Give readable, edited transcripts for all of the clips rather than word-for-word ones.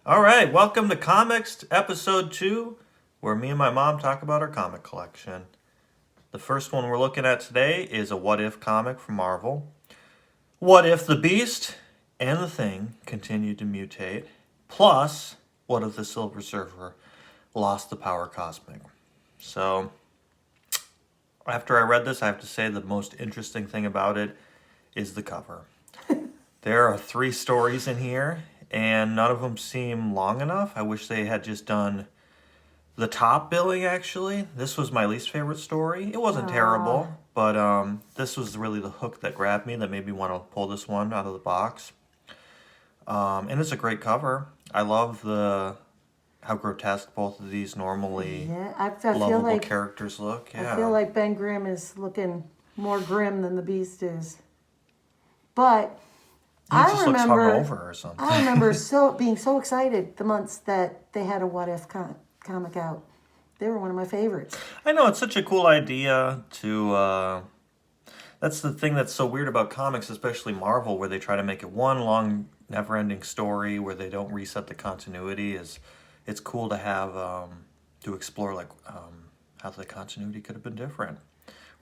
All right, welcome to Comics Episode 2, where me and my mom talk about our comic collection. The first one we're looking at today is a What If comic from Marvel. What if the Beast and the Thing continued to mutate? Plus, what if the Silver Surfer lost the power cosmic? So, after I read this, I have to say the most interesting thing about it is the cover. There are 3 stories in here, and none of them seem long enough. I wish they had just done the top billing, actually. This was my least favorite story. It wasn't terrible, but this was really the hook that grabbed me, that made me want to pull this one out of the box. And it's a great cover. I love how grotesque both of these normally Yeah, I feel lovable like characters look. Yeah. I feel like Ben Grimm is looking more grim than the Beast is. But he just looks hungover or something. I remember being so excited the months that they had a What If comic out. They were one of my favorites. I know, it's such a cool idea to that's the thing that's so weird about comics, especially Marvel, where they try to make it one long, never-ending story where they don't reset the continuity. It's cool to have to explore how the continuity could have been different.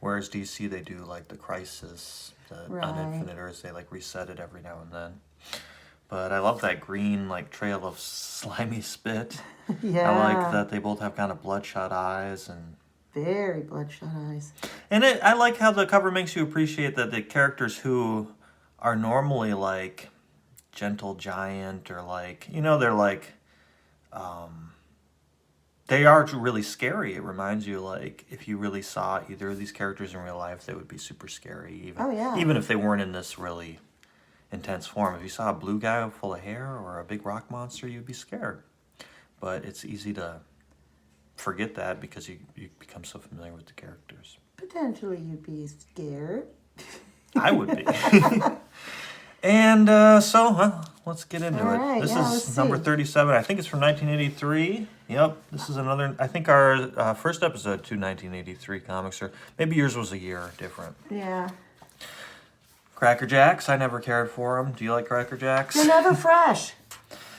Whereas DC, they do like the Crisis, on Infinite Earths, they like reset it every now and then. But I love that green trail of slimy spit. Yeah. I like that they both have kind of bloodshot eyes and. Very bloodshot eyes. And I like how the cover makes you appreciate that the characters who are normally like gentle giant or they're they are really scary. It reminds you if you really saw either of these characters in real life, they would be super scary. Even if they weren't in this really intense form. If you saw a blue guy full of hair or a big rock monster, you'd be scared. But it's easy to forget that because you become so familiar with the characters. Potentially you'd be scared. I would be. And let's get into it. This is number 37. I think it's from 1983. Yep, this is another. I think our first episode to 1983 comics, or maybe yours was a year different. Yeah. Cracker Jacks. I never cared for them. Do you like Cracker Jacks? They're never fresh.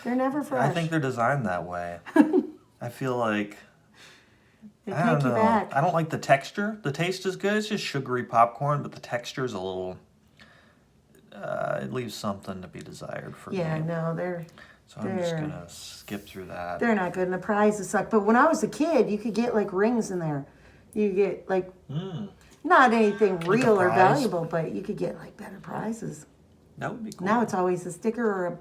They're never fresh. I think they're designed that way. I feel like. They I don't take you know. back. I don't like the texture. The taste is good. It's just sugary popcorn, but the texture is a little. It leaves something to be desired for me. Yeah, no, they're. So I'm just gonna skip through that. They're not good, and the prizes suck. But when I was a kid, you could get rings in there. You get not anything real or valuable, but you could get better prizes. That would be cool. Now it's always a sticker or a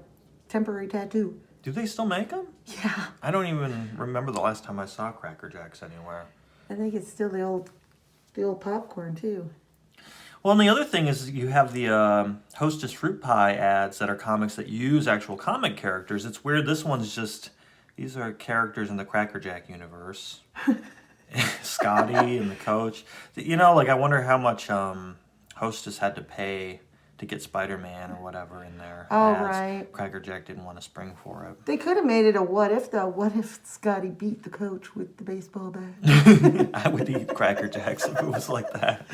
temporary tattoo. Do they still make them? Yeah. I don't even remember the last time I saw Cracker Jacks anywhere. I think it's still the old popcorn too. Well, and the other thing is you have the Hostess Fruit Pie ads that are comics that use actual comic characters. It's weird. This one's just, these are characters in the Cracker Jack universe. Scotty and the coach. I wonder how much Hostess had to pay to get Spider-Man or whatever in there. Oh, ads. right. Cracker Jack didn't want to spring for it. They could have made it a what if, though. What if Scotty beat the coach with the baseball bat? I would eat Cracker Jacks if it was like that.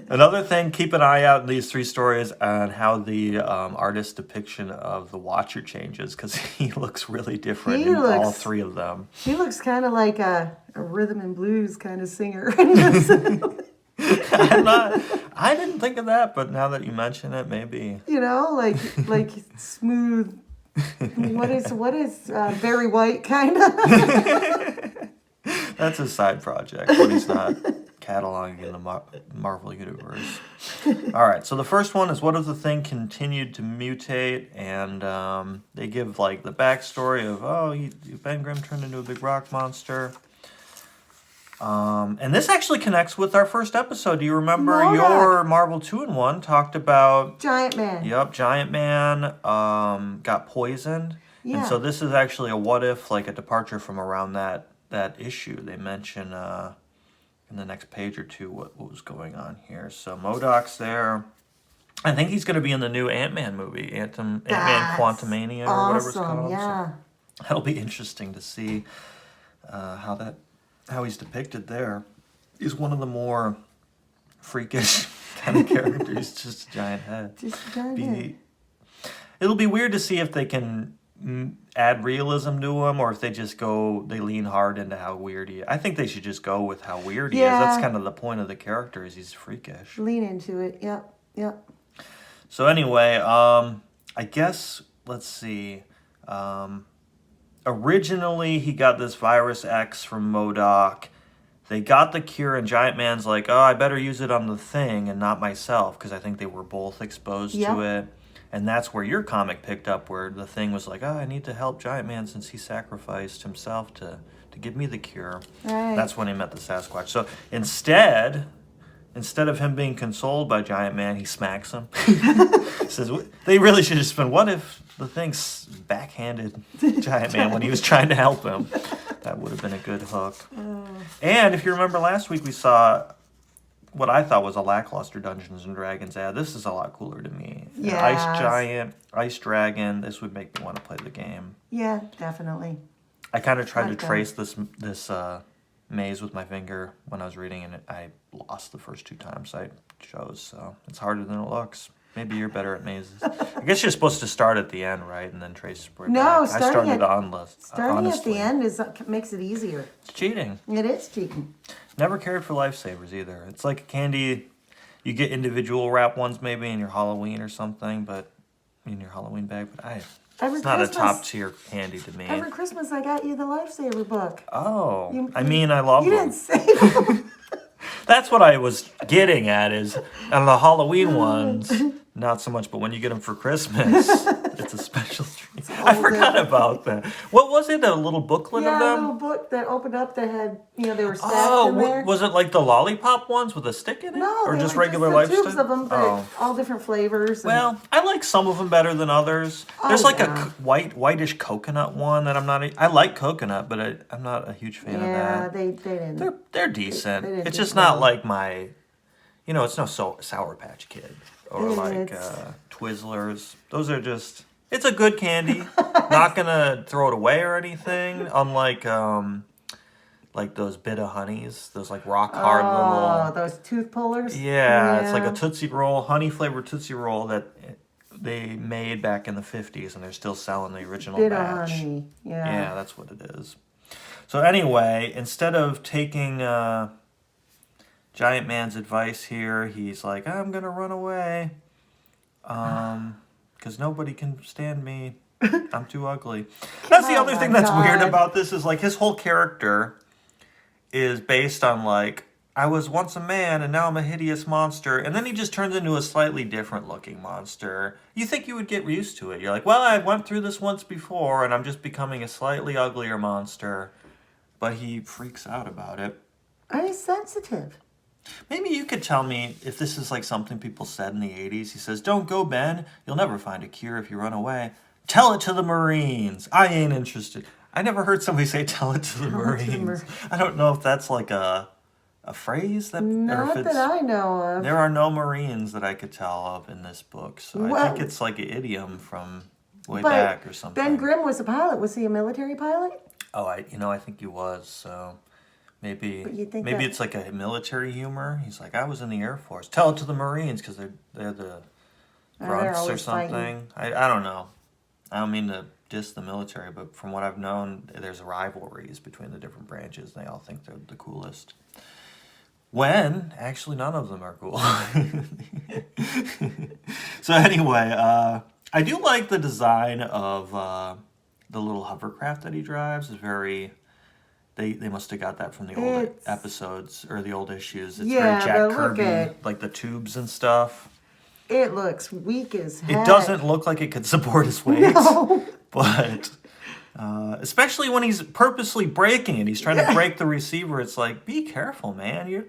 Another thing, keep an eye out in these 3 stories on how the artist's depiction of the Watcher changes, because he looks really different in all 3 of them. He looks kind of like a rhythm and blues kind of singer. I didn't think of that, but now that you mention it, maybe. Like smooth. What is Barry White kind of? That's a side project when he's not cataloging in the Marvel universe. All right, so the first one is what if the Thing continued to mutate, and they give the backstory of Ben Grimm turned into a big rock monster. And this actually connects with our first episode. Do you remember your Marvel 2-in-1 talked about Giant Man? Yep, Giant Man got poisoned. Yeah. And so this is actually a what if, a departure from around that issue. They mention in the next page or 2 what was going on here. So MODOK's there. I think he's going to be in the new Ant-Man movie, Ant-Man Quantumania or whatever it's called. Yeah. So that'll be interesting to see how he's depicted there. He's one of the more freakish kind of characters, just a giant head. Just a giant head. It'll be weird to see if they can add realism to him, or if they lean hard into how weird he is. I think they should just go with how weird he is. That's Yeah. kind of the point of the character, is he's freakish. Lean into it. Yep. Yep. So anyway, I guess, let's see. Originally, he got this virus X from MODOK. They got the cure, and Giant Man's like, oh, I better use it on the Thing and not myself, because I think they were both exposed Yep. to it. And that's where your comic picked up, where the Thing was like, oh, I need to help Giant Man since he sacrificed himself to give me the cure. Right. That's when he met the Sasquatch. So instead of him being consoled by Giant Man, he smacks him. Says, they really should have just been, what if the Thing backhanded Giant Man when he was trying to help him? That would have been a good hook. And if you remember last week, we saw what I thought was a lackluster Dungeons and Dragons ad. This is a lot cooler to me. An Yes. Ice Giant, Ice Dragon. This would make me want to play the game. Yeah, definitely. I kind of tried to Okay. trace this maze with my finger when I was reading, and I lost the first 2 times I chose. So it's harder than it looks. Maybe you're better at mazes. I guess you're supposed to start at the end, right, and then trace right No, back. I starting started at- on list. Starting honestly. at the end makes it easier. It's cheating. It is cheating. Never cared for lifesavers either. It's like a candy. You get individual wrap ones maybe in your Halloween or something, but in your Halloween bag. But Every it's not a Christmas- top tier candy to me. Every Christmas, I got you the Lifesaver book. Oh, I mean, I love You them. didn't say them. That's what I was getting at, is on the Halloween ones, not so much, but when you get them for Christmas, it's a special treat. I forgot about that. What was it? A little booklet of Yeah, a them? little book that opened up that had, they were stacked Oh, in there. was it like the lollipop ones with a stick in it? No, or they just were regular the life tubes stick? of them, but Oh. all different flavors. And Well, I like some of them better than others. There's Oh, like yeah. a whitish coconut one that I'm not. I like coconut, but I'm not a huge fan yeah, of that. they didn't. They're decent. They didn't It's do just not well. like my, it's no Sour Patch Kid or like It's- Twizzlers. Those are just. It's a good candy. Not gonna throw it away or anything. Unlike like those Bit of Honeys, those like rock hard Oh, little. those tooth pullers. Yeah, it's like a Tootsie Roll, honey flavored Tootsie Roll that they made back in the 50s, and they're still selling the original Bit of batch. honey. Yeah. Yeah, that's what it is. So anyway, instead of taking Giant Man's advice here, he's like, I'm gonna run away, because nobody can stand me. I'm too ugly. That's the Oh other my thing that's weird God. about this, is like his whole character is based on like, I was once a man and now I'm a hideous monster, and then he just turns into a slightly different looking monster. You think you would get used to it. You're like, well, I went through this once before and I'm just becoming a slightly uglier monster. But he freaks out about it. He's sensitive. Maybe you could tell me if this is like something people said in the 80s. He says, don't go, Ben. You'll never find a cure if you run away. Tell it to the Marines. I ain't interested. I never heard somebody say tell it to the Tell it to the Marines. I don't know if that's like a phrase that, or Not if it's, that I know of. there are no Marines that I could tell of in this book. So I Well- think it's like an idiom from way But back or something. Ben Grimm was a pilot. Was he a military pilot? Oh, I think he was. So maybe But you'd think maybe that- it's like a military humor. He's like, I was in the Air Force. Tell it to the Marines because they're the they're grunts or always something. fighting. I don't know. I don't mean to diss the military, but from what I've known, there's rivalries between the different branches. They all think they're the coolest. When actually none of them are cool. So anyway, I do like the design of the little hovercraft that he drives. Is very. They must have got that from the old It's- episodes or the old issues. It's Yeah, very Jack but look Kirby, at- like the tubes and stuff. It looks weak as heck. It doesn't look like it could support his weight, No. but especially when he's purposely breaking it, he's trying to break the receiver. It's like, be careful, man.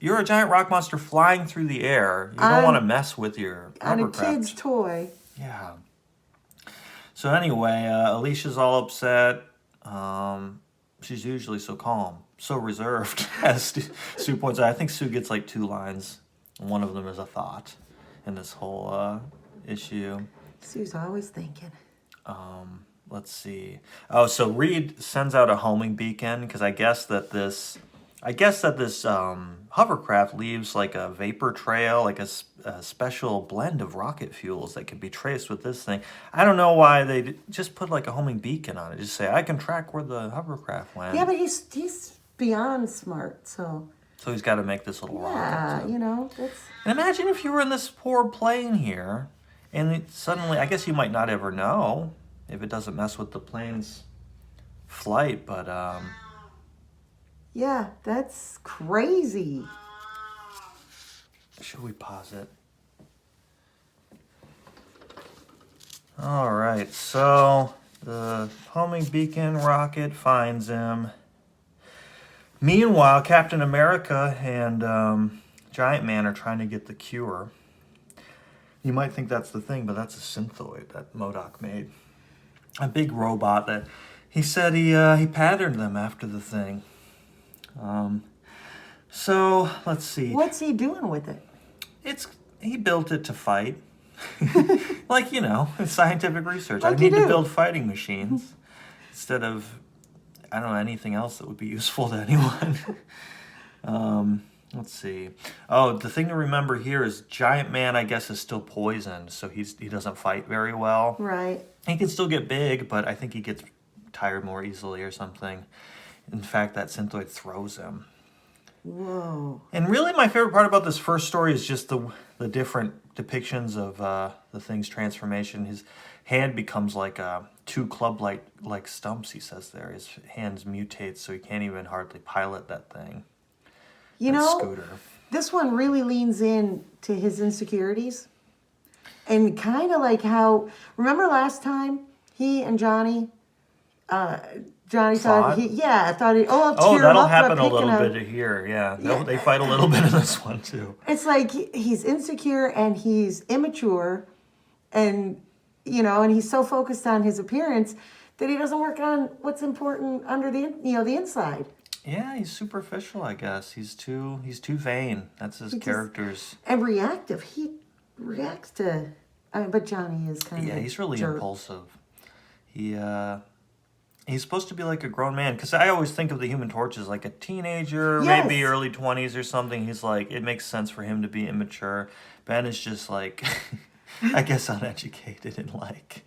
You're a giant rock monster flying through the air. You don't want to mess with your On a hovercraft. kid's toy. Yeah. So anyway, Alicia's all upset. She's usually so calm, so reserved, as Sue points out. I think Sue gets like 2 lines. One of them is a thought in this whole issue. Sue's always thinking. Let's see. Oh, so Reed sends out a homing beacon because I guess that this I guess that this hovercraft leaves like a vapor trail, like a special blend of rocket fuels that can be traced with this thing. I don't know why they just put like a homing beacon on it. Just say, I can track where the hovercraft went. Yeah, but he's beyond smart, so. So he's got to make this little rocket. Yeah, too. that's. And imagine if you were in this poor plane here, and suddenly, I guess you might not ever know if it doesn't mess with the plane's flight, but Yeah, that's crazy. should we pause it? All right, so the homing beacon rocket finds him. Meanwhile, Captain America and Giant Man are trying to get the cure. You might think that's the thing, but that's a synthoid that MODOK made. A big robot that he said he patterned them after the thing. So let's see. What's he doing with it? He built it to fight. Like, scientific research. Like I need you to do. build fighting machines instead of, I don't know, anything else that would be useful to anyone. Let's see. Oh, the thing to remember here is Giant Man, I guess, is still poisoned, so he doesn't fight very well. Right. He can still get big, but I think he gets tired more easily or something. In fact, that synthoid throws him. Whoa. And really, my favorite part about this first story is just the different depictions of the thing's transformation. His hand becomes like two club-like stumps, he says there. His hands mutate, so he can't even hardly pilot that thing. Scooter. This one really leans in to his insecurities. And kind of like how, remember last time he and Johnny thought Fought? thought he, I'll Oh, cheer him that'll up by happen a picking little him. bit here, yeah. Yeah. They fight a little bit in this one, too. It's like he's insecure and he's immature and, and he's so focused on his appearance that he doesn't work on what's important under the inside. Yeah, he's superficial, I guess. He's too vain. That's his character's... And reactive. He reacts to, but Johnny is kind of Yeah, he's really jerk. impulsive. He's supposed to be like a grown man, because I always think of the Human Torch as like a teenager, Yes. maybe early 20s or something. He's like, it makes sense for him to be immature. Ben is just like, I guess uneducated and like,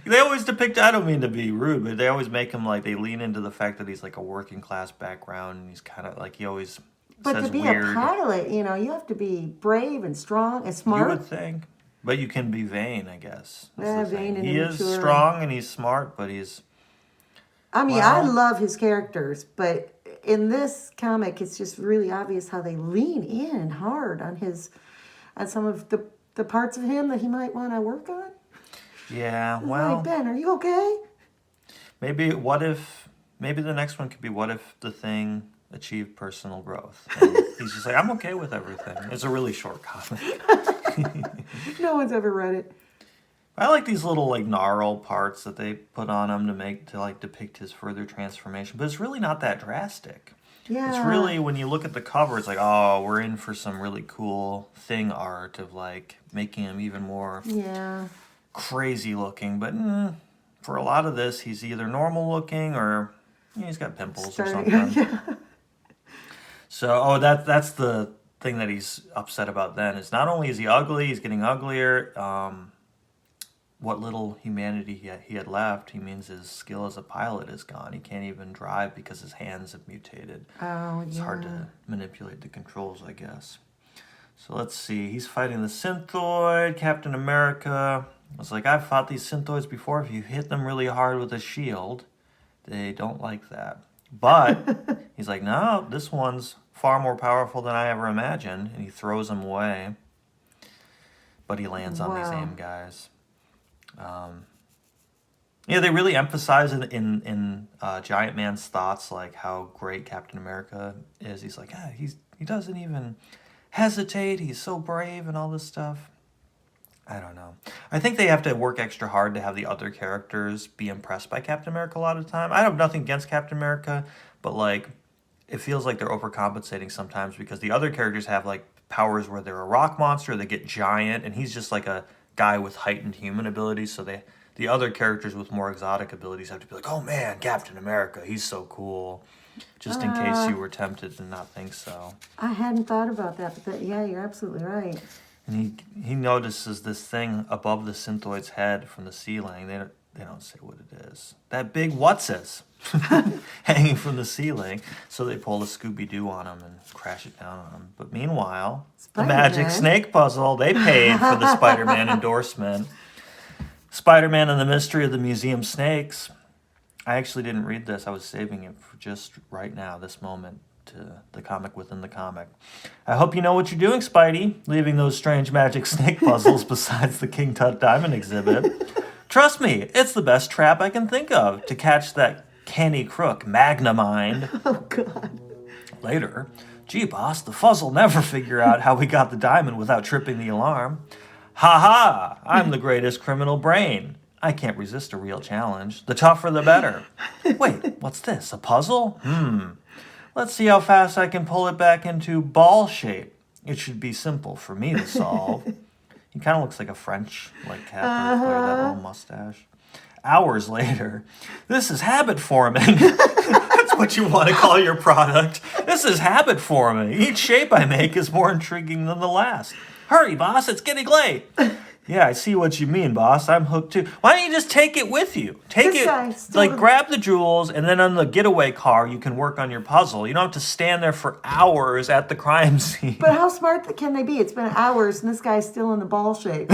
they always depict, I don't mean to be rude, but they always make him like, they lean into the fact that he's like a working class background, and he's kind of like, he always But says to be weird. a pilot, you have to be brave and strong and You smart. would think. But you can be vain, I guess. That's Yeah, the thing. vain and He is immature. strong and he's smart, but he's... I mean, I Well- love his characters, but in this comic, it's just really obvious how they lean in hard on some of the parts of him that he might want to work on. Yeah, It's well... like, Ben, are you okay? Maybe the next one could be what if the thing achieved personal growth? And he's just like, I'm okay with everything. It's a really short comic. No one's ever read it. I like these little like gnarl parts that they put on him to depict his further transformation, but it's really not that drastic. Yeah. It's really, when you look at the cover, it's like, oh, we're in for some really cool thing art of like making him even more Yeah. crazy looking. But for a lot of this, he's either normal looking or he's got pimples or something. Yeah. So, that's the thing that he's upset about then, is not only is he ugly, he's getting uglier. What little humanity he had left, he means his skill as a pilot is gone. He can't even drive because his hands have mutated. Oh, It's yeah. hard to manipulate the controls, I guess. So let's see. He's fighting the Synthoid. Captain America was like, I've fought these Synthoids before. If you hit them really hard with a shield, they don't like that. But he's like, no, this one's far more powerful than I ever imagined. And he throws him away. But he lands on these Wow. AIM guys. Yeah, they really emphasize in Giant Man's thoughts, like how great Captain America is. He's like, he doesn't even hesitate. He's so brave and all this stuff. I don't know. I think they have to work extra hard to have the other characters be impressed by Captain America a lot of the time. I have nothing against Captain America, but like, it feels like they're overcompensating sometimes because the other characters have like powers where they're a rock monster, they get giant, and he's just like a guy with heightened human abilities. So the other characters with more exotic abilities have to be like, oh man, Captain America, he's so cool. just in case you were tempted to not think so. I hadn't thought about that, but yeah, you're absolutely right. And he notices this thing above the synthoid's head from the ceiling. They don't say what it is. That big what's-is hanging from the ceiling. So they pull a Scooby-Doo on him and crash it down on him. But meanwhile, the magic snake puzzle, they paid for the Spider-Man endorsement. Spider-Man and the Mystery of the Museum Snakes. I actually didn't read this. I was saving it for just right now, this moment, to the comic within the comic. I hope you know what you're doing, Spidey, leaving those strange magic snake puzzles besides the King Tut Diamond exhibit. Trust me, it's the best trap I can think of to catch that canny crook, Magnamind. Oh, God. Later, gee, boss, the fuzz'll never figure out how we got the diamond without tripping the alarm. Ha ha! I'm the greatest criminal brain. I can't resist a real challenge. The tougher, the better. Wait, what's this? A puzzle? Let's see how fast I can pull it back into ball shape. It should be simple for me to solve. He kind of looks like a French capper with that little mustache. Hours later, this is habit forming. That's what you want to call your product. This is habit forming. Each shape I make is more intriguing than the last. Hurry, boss, it's getting late. Yeah, I see what you mean, boss. I'm hooked too. Why don't you just take it with you? Grab the jewels, and then on the getaway car, you can work on your puzzle. You don't have to stand there for hours at the crime scene. But how smart can they be? It's been hours, and this guy's still in the ball shape.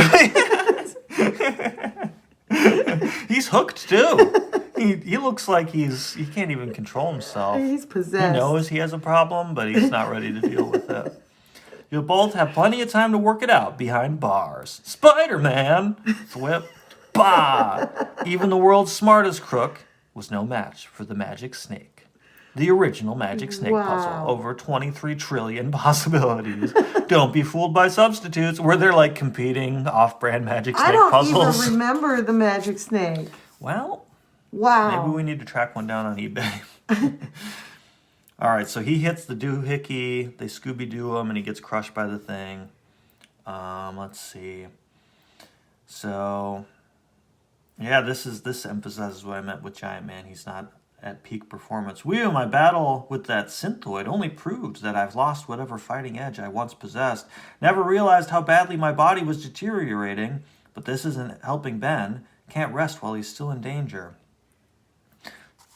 He's hooked, too. He looks like he can't even control himself. He's possessed. He knows he has a problem, but he's not ready to deal with it. You'll both have plenty of time to work it out behind bars. Spider-Man! Thwip. Bah! Even the world's smartest crook was no match for the magic snake. The original magic snake puzzle. Over 23 trillion possibilities. Don't be fooled by substitutes where they're like competing off-brand magic snake puzzles. I don't even remember the magic snake. Well, wow. Maybe we need to track one down on eBay. All right, so he hits the doohickey, they Scooby-Doo him, and he gets crushed by the thing. Let's see. So, yeah, this emphasizes what I meant with Giant Man. He's not at peak performance. My battle with that synthoid only proved that I've lost whatever fighting edge I once possessed. Never realized how badly my body was deteriorating, but this isn't helping Ben. Can't rest while he's still in danger.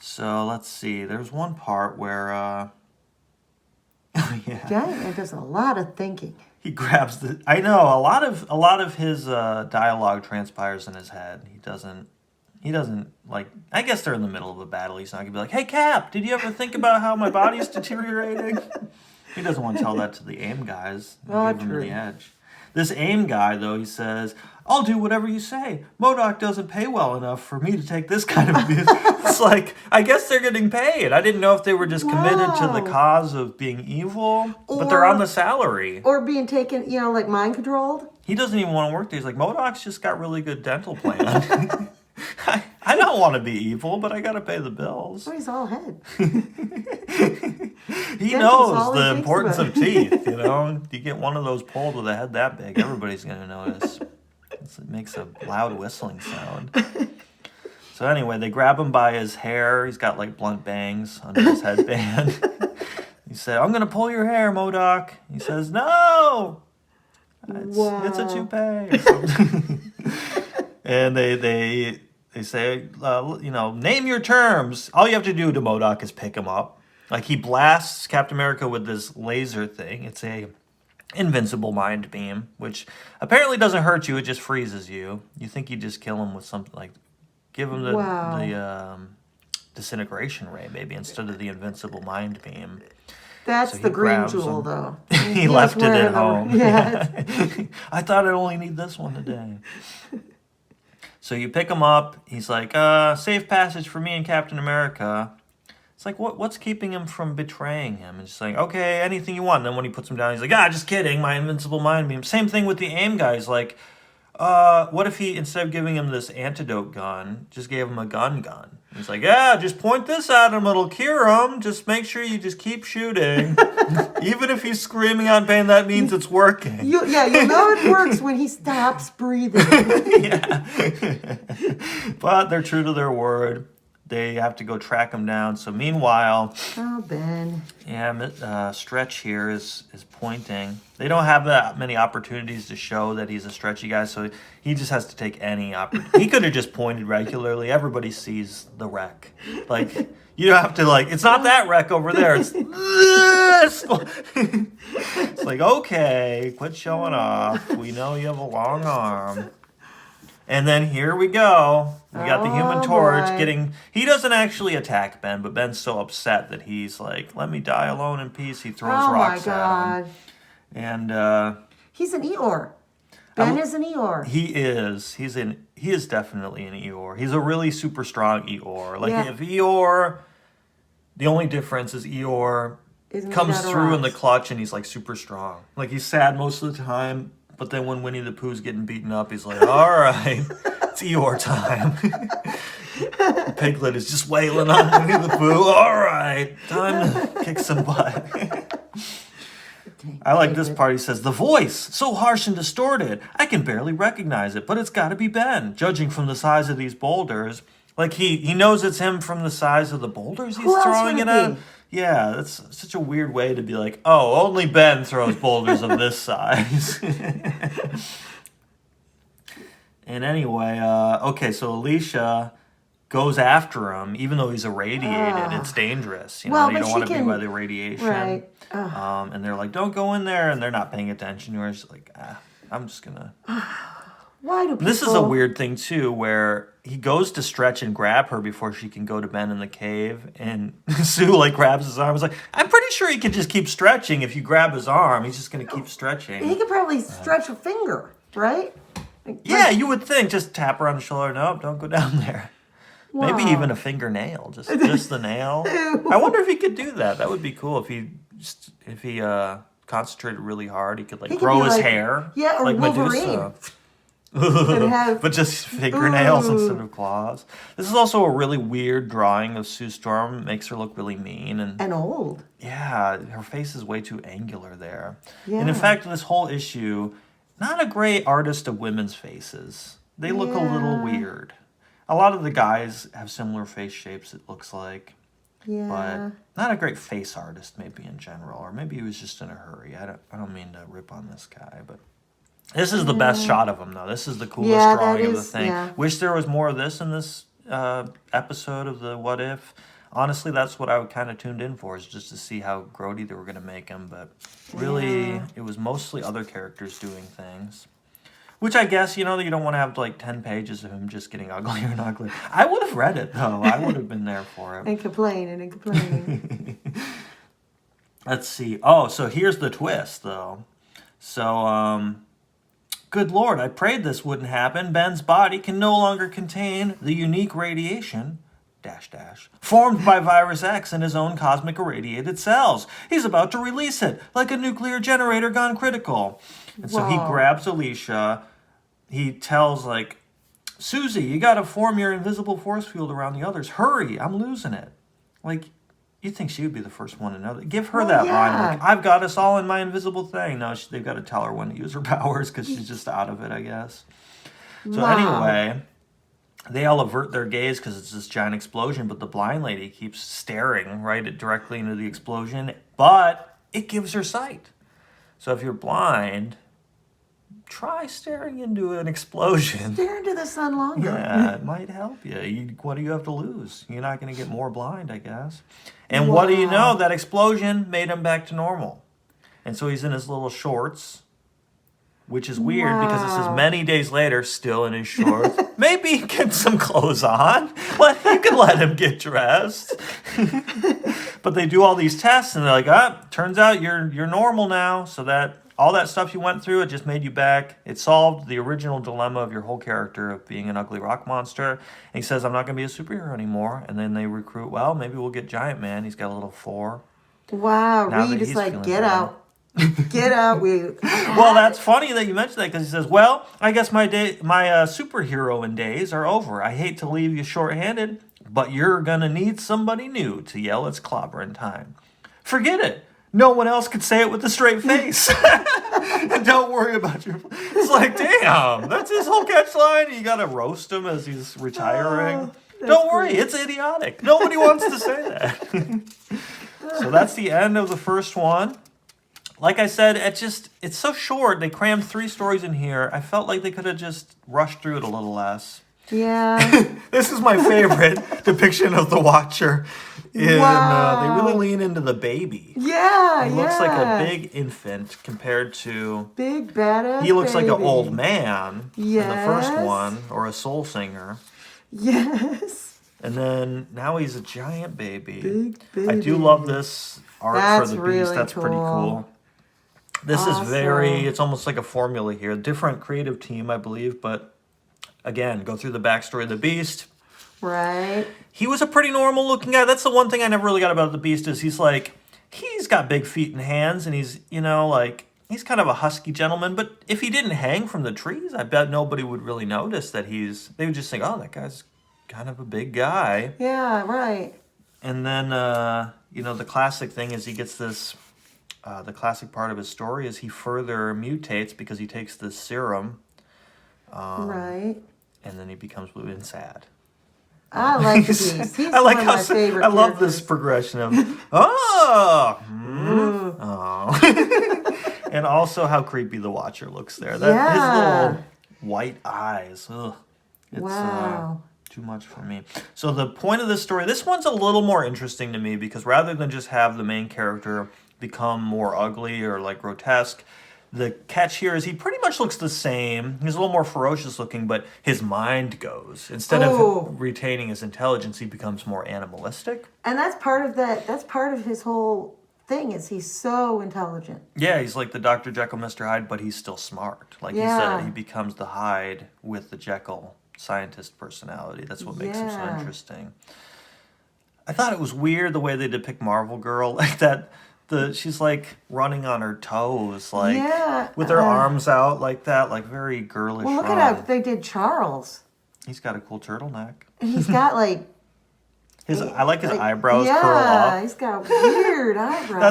So let's see. There's one part where, Giant Man does a lot of thinking. He grabs the. I know a lot of his dialogue transpires in his head. He doesn't like. I guess they're in the middle of a battle. He's not gonna be like, "Hey Cap, did you ever think about how my body's deteriorating?" He doesn't want to tell that to the AIM guys. Give him the edge. This AIM guy, though, he says, I'll do whatever you say. MODOK doesn't pay well enough for me to take this kind of abuse. It's like, I guess they're getting paid. I didn't know if they were just committed to the cause of being evil, but they're on the salary. Or being taken, like mind controlled. He doesn't even want to work there. He's like, MODOK's just got really good dental plan. I don't want to be evil, but I got to pay the bills. Oh, he's all head. He knows the importance of teeth, You get one of those pulled with a head that big, everybody's going to notice. It makes a loud whistling sound. So anyway, they grab him by his hair. He's got like blunt bangs under his headband. He said, I'm going to pull your hair, MODOK. He says, no! It's a toupee. Or something. And they say, name your terms. All you have to do to MODOK is pick him up. Like he blasts Captain America with this laser thing. It's a invincible mind beam, which apparently doesn't hurt you. It just freezes you. You think you just kill him with something like, give him the disintegration ray maybe instead of the invincible mind beam. That's the green jewel, though. He left it at home. Yeah. I thought I'd only need this one today. So you pick him up. He's like, safe passage for me and Captain America. It's like, what's keeping him from betraying him? And just like, okay, anything you want. And then when he puts him down, he's like, just kidding, my invincible mind beam. Same thing with the AIM guy. He's like, what if he, instead of giving him this antidote gun, just gave him a gun? He's like, just point this at him, it'll cure him. Just make sure you just keep shooting. Even if he's screaming out in pain, that means it's working. You'll know it works when he stops breathing. Yeah. But they're true to their word. they have to go track him down. So meanwhile, Oh, Ben. yeah, Stretch here is pointing. They don't have that many opportunities to show that he's a stretchy guy, so he just has to take any opportunity. He could have just pointed regularly. Everybody sees the wreck. Like, you don't have to, like, it's not that wreck over there. It's this. It's like, okay, quit showing off. We know you have a long arm. And then here we go. We got the Human Torch getting... He doesn't actually attack Ben, but Ben's so upset that he's like, let me die alone in peace. He throws rocks at him. And... he's an Eeyore. Ben is an Eeyore. He is. He is definitely an Eeyore. He's a really super strong Eeyore. Like, if Eeyore... The only difference is Eeyore comes through in the clutch and he's, like, super strong. Like, he's sad most of the time... But then when Winnie the Pooh's getting beaten up, he's like, all right, it's Eeyore time. Piglet is just wailing on Winnie the Pooh. All right, time to kick some butt. I like this part. He says, the voice, so harsh and distorted. I can barely recognize it, but it's got to be Ben. Judging from the size of these boulders. Like, he knows it's him from the size of the boulders he's throwing it at. Yeah, that's such a weird way to be like, oh, only Ben throws boulders of this size. And anyway, okay, so Alicia goes after him, even though he's irradiated. It's dangerous. You know, you don't want to be by the radiation. Right. And they're like, don't go in there, and they're not paying attention. You're just like, I'm just going to... Why do people... This is a weird thing, too, where he goes to Stretch and grab her before she can go to Ben in the cave, and Sue, like, grabs his arm. He's like, I'm pretty sure he can just keep stretching if you grab his arm. He's just going to keep stretching. He could probably stretch a finger, right? Yeah, you would think. Just tap her on the shoulder. Nope, don't go down there. Wow. Maybe even a fingernail, just the nail. I wonder if he could do that. That would be cool if he concentrated really hard. He could, like, grow his hair. Yeah, or like Wolverine. Medusa. But just fingernails instead of claws. This is also a really weird drawing of Sue Storm. It makes her look really mean and old. Yeah, her face is way too angular there. Yeah. And in fact, this whole issue, not a great artist of women's faces. They look a little weird. A lot of the guys have similar face shapes, it looks like. Yeah. But not a great face artist, maybe in general, or maybe he was just in a hurry. I don't mean to rip on this guy, but. This is the best shot of him, though. This is the coolest drawing of the thing. Yeah. Wish there was more of this in this episode of the What If. Honestly, that's what I kind of tuned in for, is just to see how grody they were going to make him. But really, it was mostly other characters doing things. Which I guess, you know, you don't want to have like 10 pages of him just getting uglier and uglier. I would have read it, though. I would have been there for it. And complaining. Let's see. Oh, so here's the twist, though. So, good Lord, I prayed this wouldn't happen. Ben's body can no longer contain the unique radiation, formed by Virus X in his own cosmic irradiated cells. He's about to release it, like a nuclear generator gone critical. And so he grabs Alicia. He tells, like, Susie, you got to form your invisible force field around the others. Hurry, I'm losing it. Like, you'd think she would be the first one to know that. Give her that line. Like, I've got us all in my invisible thing. No, they've got to tell her when to use her powers because she's just out of it, I guess. So anyway, they all avert their gaze because it's this giant explosion, but the blind lady keeps staring directly into the explosion, but it gives her sight. So if you're blind, try staring into an explosion. Stare into the sun longer. Yeah, it might help you. What do you have to lose? You're not going to get more blind, I guess. And what do you know? That explosion made him back to normal. And so he's in his little shorts, which is weird because it says many days later, still in his shorts. Maybe get some clothes on. You can let him get dressed. But they do all these tests, and they're like, turns out you're normal now. So that all that stuff you went through, it just made you back. It solved the original dilemma of your whole character of being an ugly rock monster. And he says, I'm not going to be a superhero anymore. And then they recruit, maybe we'll get Giant Man. He's got a little 4. Wow, Reed is like, get out. Get out. Well, that's funny that you mentioned that because he says, well, I guess my superhero days are over. I hate to leave you short-handed, but you're going to need somebody new to yell it's clobbering time. Forget it. No one else could say it with a straight face. And don't worry about your... It's like, damn, that's his whole catchline. You got to roast him as he's retiring. Don't worry, it's idiotic. Nobody wants to say that. So that's the end of the first one. Like I said, it's so short. They crammed 3 stories in here. I felt like they could have just rushed through it a little less. Yeah. This is my favorite depiction of the Watcher. Wow. They really lean into the baby. Yeah, He looks like a big infant compared to... big badass He looks like an baby. old man in the first Yes. one, or a soul singer. Yes. And then now he's a giant baby. Big baby. I do love this art That's for the really beast. That's pretty cool. This is it's almost like a formula here. Different creative team, I believe, but again, go through the backstory of the beast. Right. He was a pretty normal looking guy. That's the one thing I never really got about the beast is he's got big feet and hands, and he's, he's kind of a husky gentleman, but if he didn't hang from the trees, I bet nobody would really notice that they would just think, oh, that guy's kind of a big guy. Yeah, right. And then, the classic thing is he gets this, the classic part of his story is he further mutates because he takes this serum. Right. And then he becomes blue and sad. I like the beast. He's I like one of how my favorite I love characters. this progression of oh, oh, and also how creepy the Watcher looks there. His little white eyes. Ugh, it's Wow. too much for me. So the point of this story, this one's a little more interesting to me because rather than just have the main character become more ugly or like grotesque, the catch here is he pretty much looks the same. He's a little more ferocious looking, but his mind goes. Instead of retaining his intelligence, he becomes more animalistic. And that's part of that. That's part of his whole thing is he's so intelligent. Yeah, he's like the Dr. Jekyll, Mr. Hyde, but he's still smart. Like he becomes the Hyde with the Jekyll scientist personality. That's what makes him so interesting. I thought it was weird the way they depict Marvel Girl like that. She's like running on her toes, like with her arms out like that, like very girlish. Well, look at how they did Charles. He's got a cool turtleneck. He's got like I like his eyebrows curl up. Yeah, he's got weird eyebrows.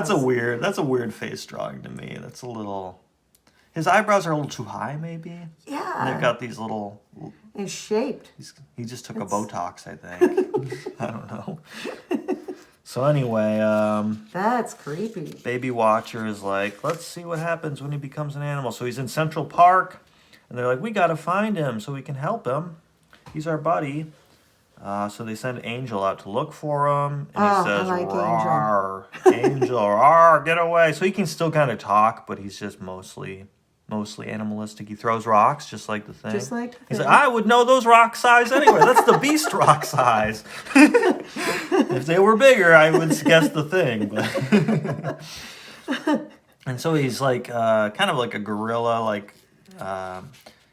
That's a weird face drawing to me. That's a little. His eyebrows are a little too high, maybe. Yeah. And they've got these little. It's shaped. He just took a Botox, I think. I don't know. So anyway, that's creepy. Baby Watcher is like, let's see what happens when he becomes an animal. So he's in Central Park, and they're like, we got to find him so we can help him. He's our buddy. So they send Angel out to look for him, and he says, I like "Rawr, Angel, rawr, get away." So he can still kind of talk, but he's just mostly animalistic. He throws rocks, just like the thing. Just like the He's thing. like, I would know those rock size anyway. That's the beast rock size. If they were bigger, I would guess the thing. But and so he's like, kind of like a gorilla. Like,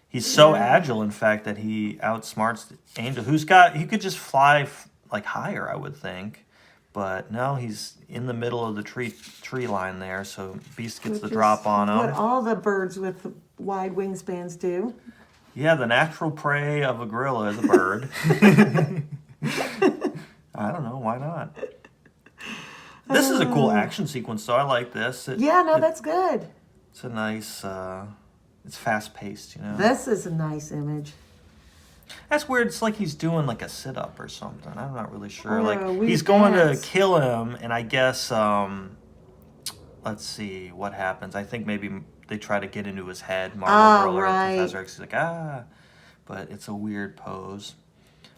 he's so agile, in fact, that he outsmarts Angel, he could just fly like higher, I would think. But no, he's in the middle of the tree line there, so Beast gets the drop on him. What all the birds with wide wingspans do. Yeah, the natural prey of a gorilla is a bird. I don't know, why not? This is a cool action sequence, though. I like this. That's good. It's a nice, it's fast-paced, This is a nice image. That's weird. It's like he's doing like a sit-up or something. I'm not really sure. Or Like he's going to kill him, and I guess let's see what happens. I think maybe they try to get into his head. Marvel Girl or Professor X is like but it's a weird pose.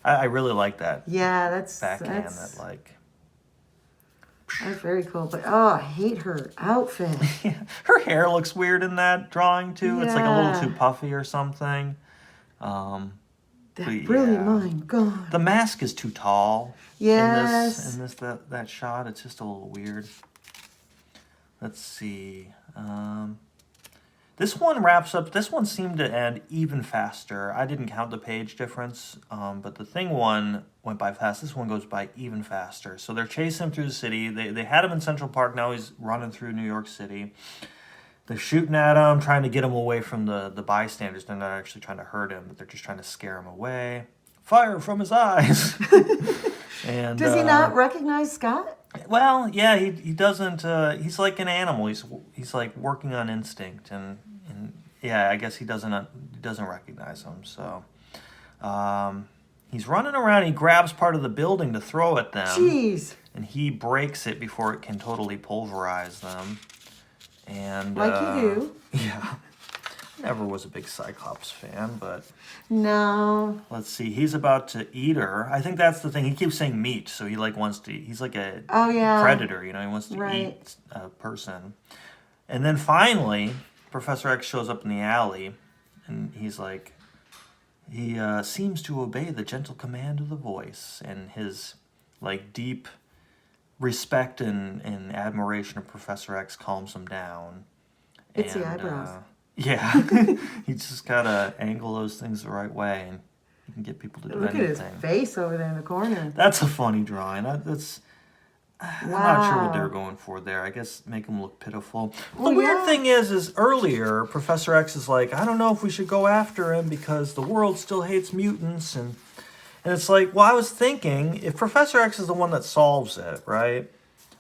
I really like that. Yeah, that's that like. That's very cool. But I hate her outfit. Her hair looks weird in that drawing too. It's like a little too puffy or something. That brilliant mind, God. The mask is too tall. Yes. In this that shot, it's just a little weird. Let's see. This one wraps up. This one seemed to end even faster. I didn't count the page difference, but the Thing one went by fast. This one goes by even faster. So they're chasing him through the city. They had him in Central Park. Now he's running through New York City. They're shooting at him, trying to get him away from the bystanders. They're not actually trying to hurt him, but they're just trying to scare him away. Fire from his eyes. And does he not recognize Scott? Well, yeah, he doesn't. He's like an animal. He's like working on instinct, and yeah, I guess he doesn't recognize him. So, he's running around. He grabs part of the building to throw at them. Jeez. And he breaks it before it can totally pulverize them. And Like you do. Yeah. Never was a big Cyclops fan, but No. let's see. He's about to eat her. I think that's the thing. He keeps saying meat, so he like wants to eat. He's like a Oh, yeah. predator, you know. He wants to Right. eat a person. And then finally, Professor X shows up in the alley, and he's like, he seems to obey the gentle command of the voice, and his like deep respect and admiration of Professor X calms him down. It's the eyebrows. Yeah, you just gotta angle those things the right way, and you can get people to do Look anything. at his face over there in the corner. That's a funny drawing. That's I'm not sure what they were going for there. I guess make him look pitiful. Well, The weird yeah. thing is earlier Professor X is like, I don't know if we should go after him because the world still hates mutants, and it's like, well, I was thinking if Professor X is the one that solves it, right?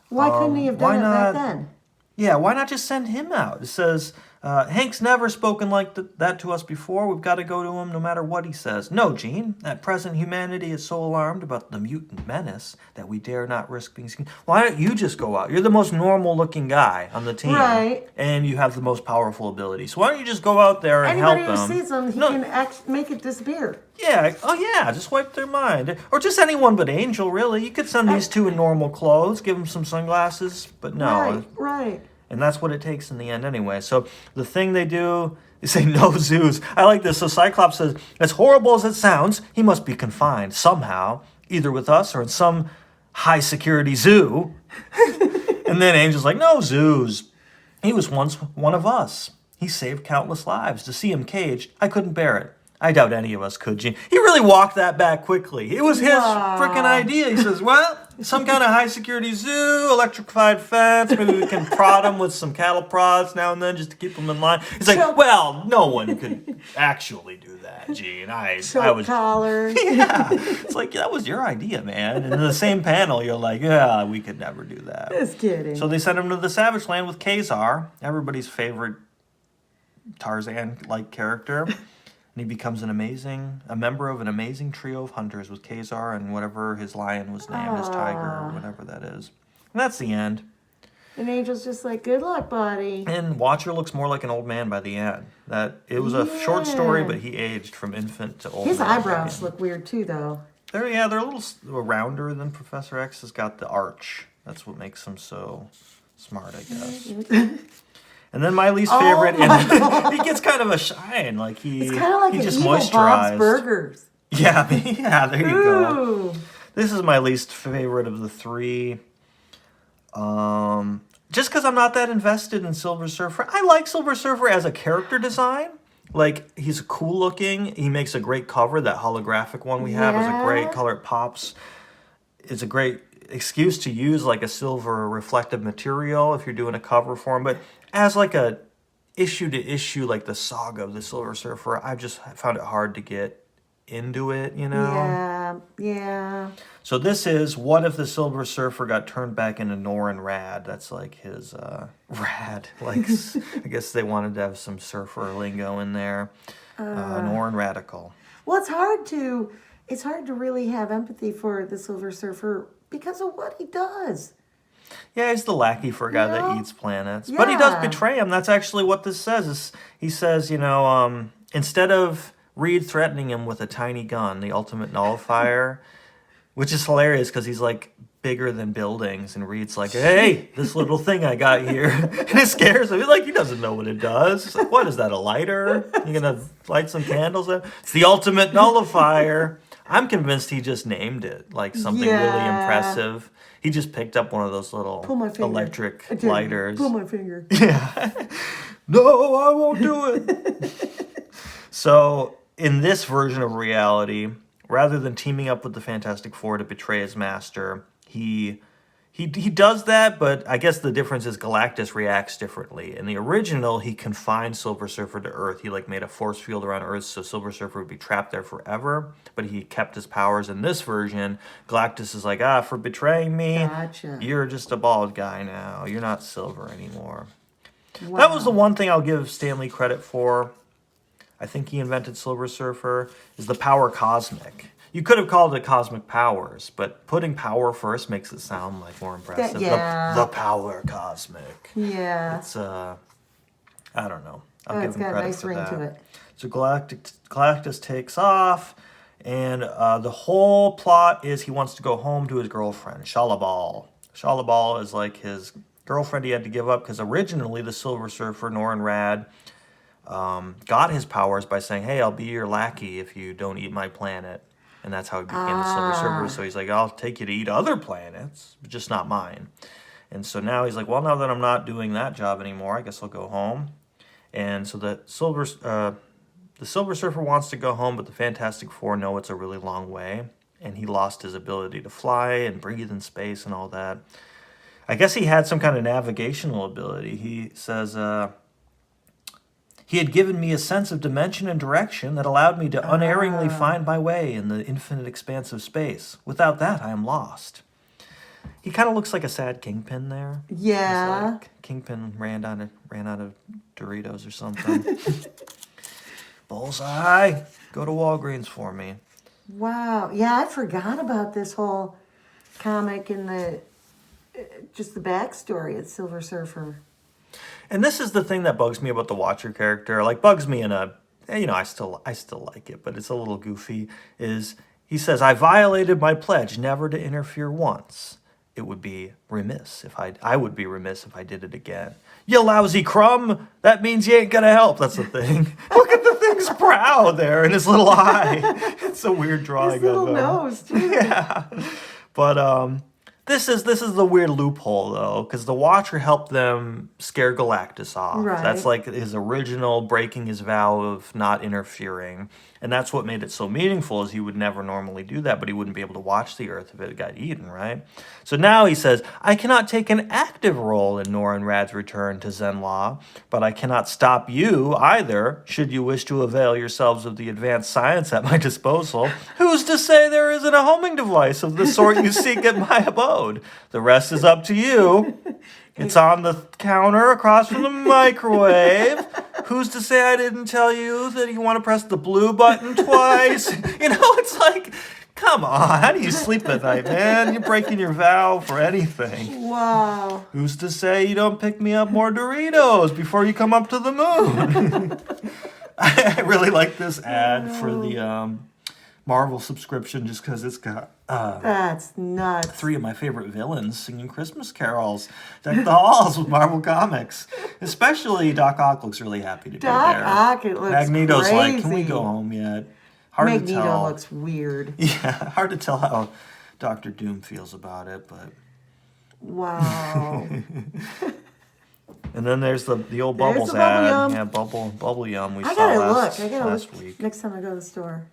Why couldn't he have why done it not- back then? Yeah, why not just send him out? It says, Hank's never spoken like that to us before. We've got to go to him no matter what he says. No, Gene, at present humanity is so alarmed about the mutant menace that we dare not risk being seen. Why don't you just go out? You're the most normal-looking guy on the team. Right. And you have the most powerful ability. So why don't you just go out there and Anybody help who them? sees him, he No. can make it disappear. Yeah, oh yeah, just wipe their mind. Or just anyone but Angel, really. You could send these two in normal clothes, give them some sunglasses, but no. Right. And that's what it takes in the end anyway. So the thing they do, they say no zoos. I like this. So Cyclops says, as horrible as it sounds, he must be confined somehow, either with us or in some high security zoo. And then Angel's like, no zoos. He was once one of us. He saved countless lives. To see him caged, I couldn't bear it. I doubt any of us could, Gene. He really walked that back quickly. It was his frickin' idea. He says, well, some kind of high security zoo, electrified fence. Maybe we can prod him with some cattle prods now and then just to keep him in line. He's like, well, no one could actually do that, Gene. I was... collar. Yeah. It's like, that was your idea, man. And in the same panel, you're like, yeah, we could never do that. Just kidding. So they sent him to the Savage Land with Kazar, everybody's favorite Tarzan-like character. And he becomes a member of an amazing trio of hunters with Kazar and whatever his lion was named, his tiger, or whatever that is. And that's the end. And Angel's just like, good luck, buddy. And Watcher looks more like an old man by the end. It was a short story, but he aged from infant to old His man. eyebrows look weird too, though. They're a little rounder than Professor X. Has got the arch. That's what makes him so smart, I guess. And then my least favorite, and he gets kind of a shine, like It's kind of like he an just evil moisturized. Bob's Burgers. Yeah, there you go. Ooh. This is my least favorite of the three. Just because I'm not that invested in Silver Surfer. I like Silver Surfer as a character design. Like, he's cool looking. He makes a great cover. That holographic one we have is a great color. It pops. It's a great excuse to use like a silver reflective material if you're doing a cover for him. But as like a issue to issue, like the saga of the Silver Surfer, I just found it hard to get into it, you know? Yeah. So this is, what if the Silver Surfer got turned back into Norrin Rad? That's like his rad. Like, I guess they wanted to have some surfer lingo in there. Norrin Radical. Well, it's hard to really have empathy for the Silver Surfer because of what he does. Yeah, he's the lackey for a guy that eats planets. But he does betray him. That's actually what this says. He says, instead of Reed threatening him with a tiny gun, the ultimate nullifier, which is hilarious because he's like bigger than buildings, and Reed's like, hey, this little thing I got here. And it scares him. He's like, he doesn't know what it does. He's like, what is that, a lighter? You gonna light some candles up? It's the ultimate nullifier. I'm convinced he just named it like something really impressive. He just picked up one of those little electric lighters. Pull my finger. Yeah. No, I won't do it. So, in this version of reality, rather than teaming up with the Fantastic Four to betray his master, he does that, but I guess the difference is Galactus reacts differently. In the original, he confined Silver Surfer to Earth. He made a force field around Earth so Silver Surfer would be trapped there forever, but he kept his powers. In this version, Galactus is like, for betraying me, Gotcha. You're just a bald guy now. You're not Silver anymore. Wow. That was the one thing I'll give Stan Lee credit for. I think he invented Silver Surfer, is the power cosmic. You could have called it cosmic powers, but putting power first makes it sound like more impressive. Yeah. The power cosmic. Yeah. It's I don't know. I'll Oh, give it's him got a credit nice for ring that. to it. So Galactus takes off, and the whole plot is he wants to go home to his girlfriend, Shalabal. Shalabal is like his girlfriend he had to give up because originally the Silver Surfer, Norrin Rad, got his powers by saying, hey, I'll be your lackey if you don't eat my planet. And that's how he became the Silver Surfer. So he's like, I'll take you to eat other planets, but just not mine. And so now he's like, well, now that I'm not doing that job anymore, I guess I'll go home. And so the Silver Surfer wants to go home, but the Fantastic Four know it's a really long way. And he lost his ability to fly and breathe in space and all that. I guess he had some kind of navigational ability. He says, he had given me a sense of dimension and direction that allowed me to unerringly find my way in the infinite expanse of space. Without that, I am lost. He kind of looks like a sad Kingpin there. Yeah. He's like Kingpin ran out of Doritos or something. Bullseye, go to Walgreens for me. Wow. Yeah, I forgot about this whole comic and just the backstory of Silver Surfer. And this is the thing that bugs me about the Watcher character. Like, bugs me in a, I still like it, but it's a little goofy. Is he says, I violated my pledge never to interfere once. It would be remiss if I would be remiss if I did it again. You lousy crumb! That means you ain't gonna help. That's the thing. Look at the thing's brow there and his little eye. It's a weird drawing His little of him. nose, too. Yeah, but this is the weird loophole though, because the Watcher helped them scare Galactus off. Right. That's like his original breaking his vow of not interfering, and that's what made it so meaningful. Is he would never normally do that, but he wouldn't be able to watch the Earth if it got eaten, right? So now he says, I cannot take an active role in Norrin Rad's return to Zenlaw, but I cannot stop you either, should you wish to avail yourselves of the advanced science at my disposal. Who's to say there isn't a homing device of the sort you seek at my abode? The rest is up to you. It's on the counter across from the microwave. Who's to say I didn't tell you that you want to press the blue button twice? It's like, come on. How do you sleep at night, man? You're breaking your vow for anything. Wow. Who's to say you don't pick me up more Doritos before you come up to the moon? I really like this ad for the Marvel subscription just because it's got That's nuts. 3 of my favorite villains singing Christmas carols. Deck the halls with Marvel Comics. Especially Doc Ock looks really happy to be there. Doc Ock, it looks Magneto's crazy. like, can we go home yet? Hard to Magneto tell. looks weird. Yeah, hard to tell how Doctor Doom feels about it, but... Wow. And then there's the old There's Bubbles the Bubble ad. Yum. Yeah, Bubble Yum we I saw gotta last look week. next time I go to the store.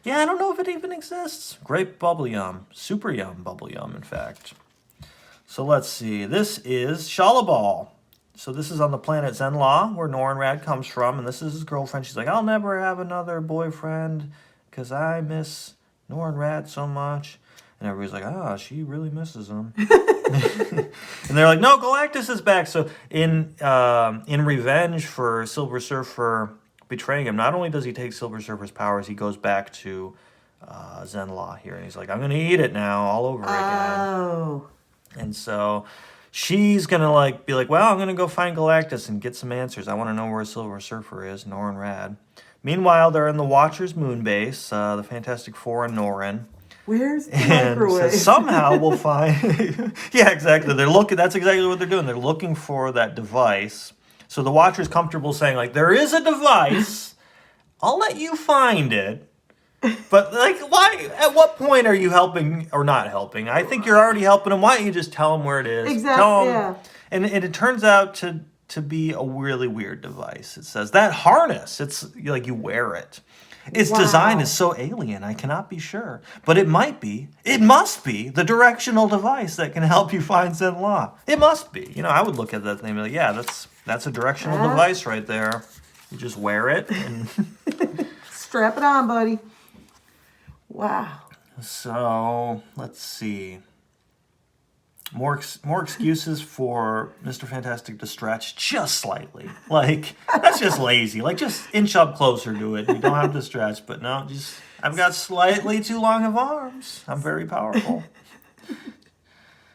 Yeah, I don't know if it even exists. Grape Bubble Yum. Super Yum Bubble Yum, in fact. So let's see. This is Shalabal. So this is on the planet Zenlaw, where Norrin Rad comes from, and this is his girlfriend. She's like, I'll never have another boyfriend because I miss Norrin Rad so much. And everybody's like, she really misses him. And they're like, no, Galactus is back. So in revenge for Silver Surfer betraying him, not only does he take Silver Surfer's powers, he goes back to Zenlaw here, and he's like, I'm going to eat it now all over again. Oh. And so she's going to be like, well, I'm going to go find Galactus and get some answers. I want to know where Silver Surfer is, Norrin Rad. Meanwhile, they're in the Watcher's moon base, the Fantastic Four and Norrin. Where's the And microwave? somehow we'll find... Yeah, exactly. That's exactly what they're doing. They're looking for that device. So the Watcher's comfortable saying, there is a device. I'll let you find it. But, why? At what point are you helping or not helping? I think you're already helping him. Why don't you just tell him where it is? Exactly, Tell him, yeah. And it turns out to be a really weird device. It says, that harness, it's like you wear it. Its design is so alien, I cannot be sure. But it must be the directional device that can help you find Zenlaw. It must be. I would look at that thing and be like, yeah, that's a directional device right there. You just wear it. And Strap it on, buddy. Wow. so, let's see. More excuses for Mr. Fantastic to stretch just slightly. Like, that's just lazy. Like, just inch up closer to it. You don't have to stretch, but no, just I've got slightly too long of arms. I'm very powerful.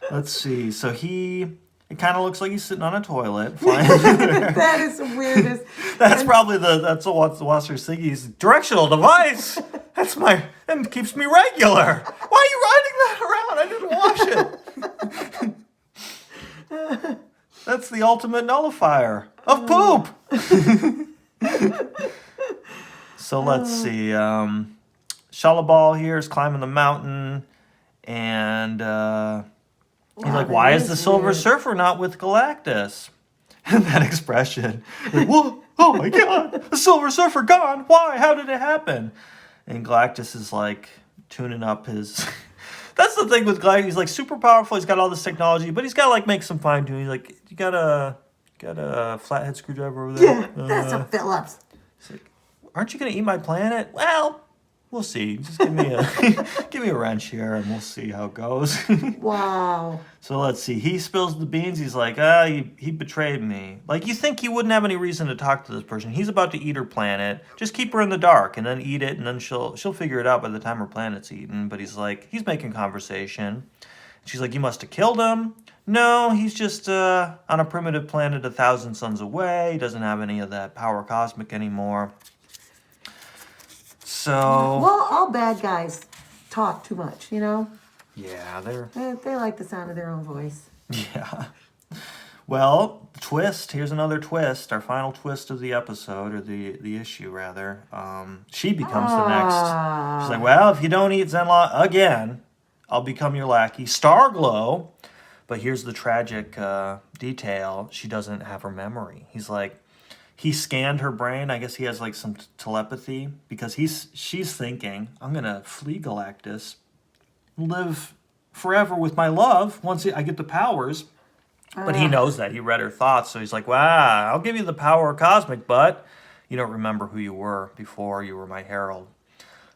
Let's see. So it kind of looks like he's sitting on a toilet. Flying. That is the weirdest. That's probably that's what the Wasser's thinking. He's directional device. That keeps me regular. Why are you riding that around? I didn't wash it. That's the ultimate nullifier of poop. So let's see. Shalabal here is climbing the mountain, and he's like, "Why is the Silver Surfer not with Galactus?" And that expression, like, "Whoa! Oh my God! The Silver Surfer gone! Why? How did it happen?" And Galactus is like tuning up his. That's the thing with Galactus. He's like super powerful. He's got all this technology, but he's got to like make some fine tuning. He's like, "You got a flathead screwdriver over there?" Yeah, that's a Phillips. He's like, "Aren't you gonna eat my planet?" Well, we'll see. Just give me a give me a wrench here, and we'll see how it goes. Wow. So let's see. He spills the beans. He's like, he betrayed me. Like, you think he wouldn't have any reason to talk to this person. He's about to eat her planet. Just keep her in the dark and then eat it, and then she'll figure it out by the time her planet's eaten. But he's making conversation. She's like, you must have killed him. No, he's just on a primitive planet 1,000 suns away. He doesn't have any of that power cosmic anymore. So... Well, all bad guys talk too much, you know? Yeah, They like the sound of their own voice. Yeah. Well, twist. Here's another twist. Our final twist of the episode, or the issue, rather. She becomes the next. She's like, well, if you don't eat Zenla again, I'll become your lackey. Starglow. But here's the tragic detail. She doesn't have her memory. He's like, he scanned her brain. I guess he has like some telepathy, because she's thinking, I'm going to flee Galactus, live forever with my love once I get the powers. But he knows that. He read her thoughts. So he's like, wow, I'll give you the power of cosmic, but you don't remember who you were before you were my herald.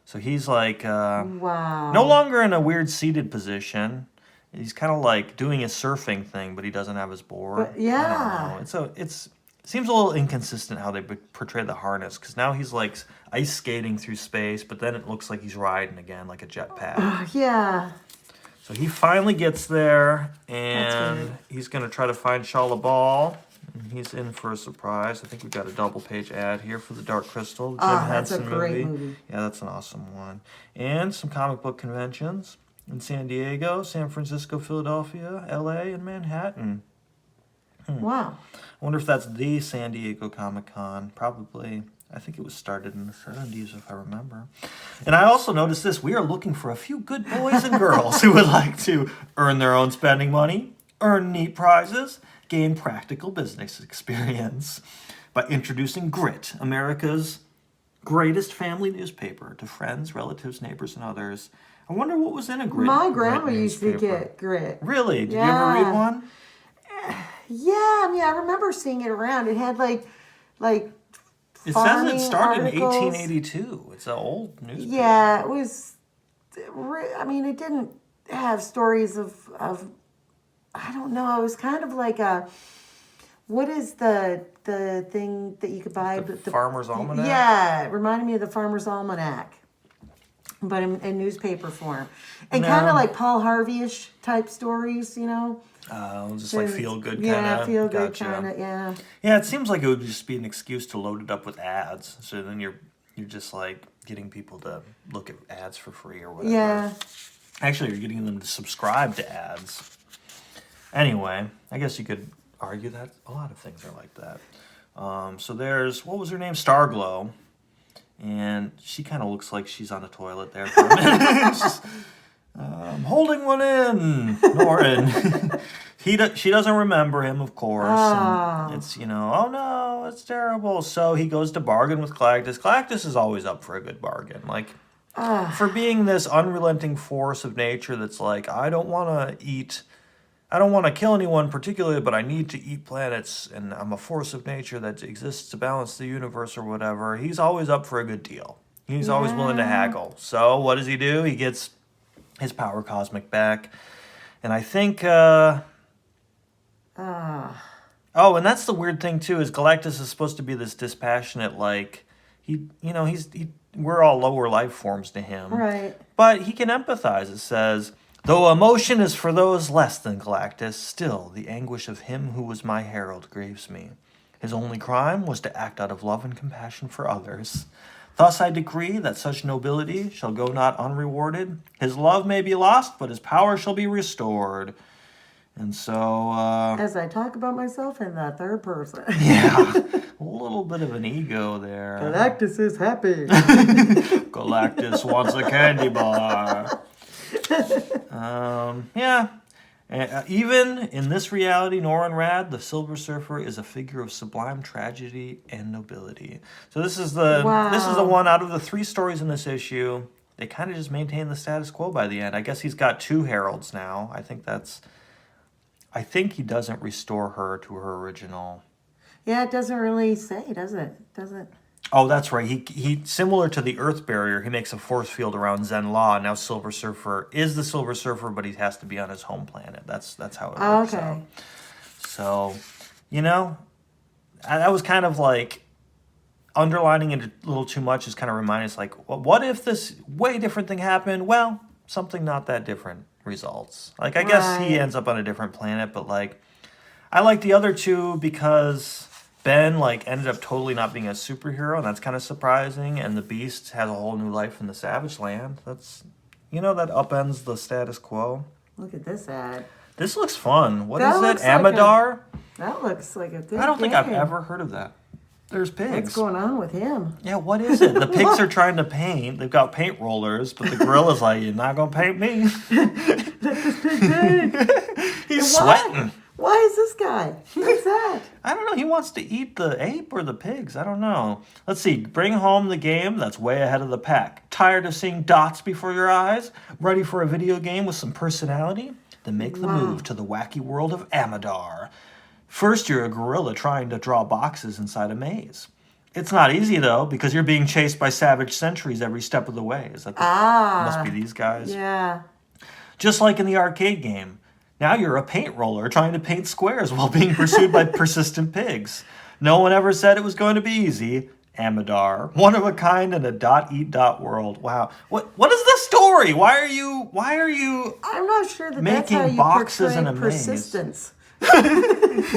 So he's like, wow. No longer in a weird seated position. He's kind of like doing his surfing thing, but he doesn't have his board. But, yeah. I don't know. It seems a little inconsistent how they portray the harness, because now he's like ice skating through space, but then it looks like he's riding again like a jetpack. Yeah. So he finally gets there, and he's going to try to find Shalabal. He's in for a surprise. I think we've got a double-page ad here for the Dark Crystal, Jim Henson that's a great movie. Yeah, that's an awesome one. And some comic book conventions in San Diego, San Francisco, Philadelphia, L.A., and Manhattan. Wow. I wonder if that's the San Diego Comic-Con. Probably. I think it was started in the 70s, if I remember. And I also noticed this. We are looking for a few good boys and girls who would like to earn their own spending money, earn neat prizes, gain practical business experience by introducing Grit, America's greatest family newspaper, to friends, relatives, neighbors, and others. I wonder what was in a Grit. My grandma Grit used to newspaper. get Grit. Really? Did you Yeah. ever read one? Yeah, I mean, I remember seeing it around. It had like It says farming it started articles. in 1882. It's an old newspaper. Yeah, it was. I mean, it didn't have stories of. I don't know. It was kind of like a. What is the thing that you could buy? The Farmer's Almanac? Yeah, it reminded me of the Farmer's Almanac, but in newspaper form, and No. kind of like Paul Harvey-ish type stories, you know. Just like feel good kind of. Yeah, feel good Gotcha. kind of. Yeah. Yeah, it seems like it would just be an excuse to load it up with ads. So then you're just like getting people to look at ads for free or whatever. Yeah. Actually, you're getting them to subscribe to ads. Anyway, I guess you could argue that a lot of things are like that. So there's, what was her name? Starglow. And she kind of looks like she's on a toilet there for a minute. It's just, I'm holding one in, Norin. She doesn't remember him, of course. And it's, oh no, it's terrible. So he goes to bargain with Galactus. Galactus is always up for a good bargain. Like, for being this unrelenting force of nature that's like, I don't want to kill anyone particularly, but I need to eat planets, and I'm a force of nature that exists to balance the universe or whatever. He's always up for a good deal. He's always willing to haggle. So what does he do? He gets his power cosmic back, And I think, Ah, oh, and that's the weird thing too, is Galactus is supposed to be this dispassionate, like, we're all lower life forms to him. right. But he can empathize. It says, though emotion is for those less than Galactus, still the anguish of him who was my herald grieves me. His only crime was to act out of love and compassion for others. Thus I decree that such nobility shall go not unrewarded. His love may be lost, but his power shall be restored. And so, As I talk about myself in the third person. yeah, a little bit of an ego there. Galactus is happy. Galactus wants a candy bar. Yeah. Even in this reality, Norrinrad, the Silver Surfer, is a figure of sublime tragedy and nobility. So this is the one out of the 3 stories in this issue. They kind of just maintain the status quo by the end. I guess he's got 2 heralds now. I think he doesn't restore her to her original. Yeah, it doesn't really say, does it? Doesn't. Oh, that's right. He similar to the Earth Barrier, he makes a force field around Zen Law. Now Silver Surfer is the Silver Surfer, but he has to be on his home planet. That's how it works out. So, that was kind of like underlining it a little too much. Is kind of reminding us, like, well, what if this way different thing happened? Well, something not that different results. Like, I guess he ends up on a different planet, but like, I like the other 2 because Ben, like, ended up totally not being a superhero, and that's kind of surprising. And the Beast has a whole new life in the Savage Land. That's, that upends the status quo. Look at this ad. This looks fun. What That is it? looks like Amadar? That looks like a good I don't think I've game. ever heard of that. There's pigs. What's going on with him? Yeah, what is it? The pigs are trying to paint. They've got paint rollers, but the gorilla's like, you're not going to paint me. He's sweating. Why is this guy? What's that? I don't know. He wants to eat the ape or the pigs. I don't know. Let's see. Bring home the game that's way ahead of the pack. Tired of seeing dots before your eyes? Ready for a video game with some personality? Then make the move to the wacky world of Amadar. First, you're a gorilla trying to draw boxes inside a maze. It's not easy, though, because you're being chased by savage sentries every step of the way. Is that must be these guys? Yeah. Just like in the arcade game. Now you're a paint roller trying to paint squares while being pursued by persistent pigs. No one ever said it was going to be easy. Amadar, one of a kind in a dot-eat-dot world. Wow. What is this story? Why are you I'm not sure that that's making how you boxes in portray a maze? persistence.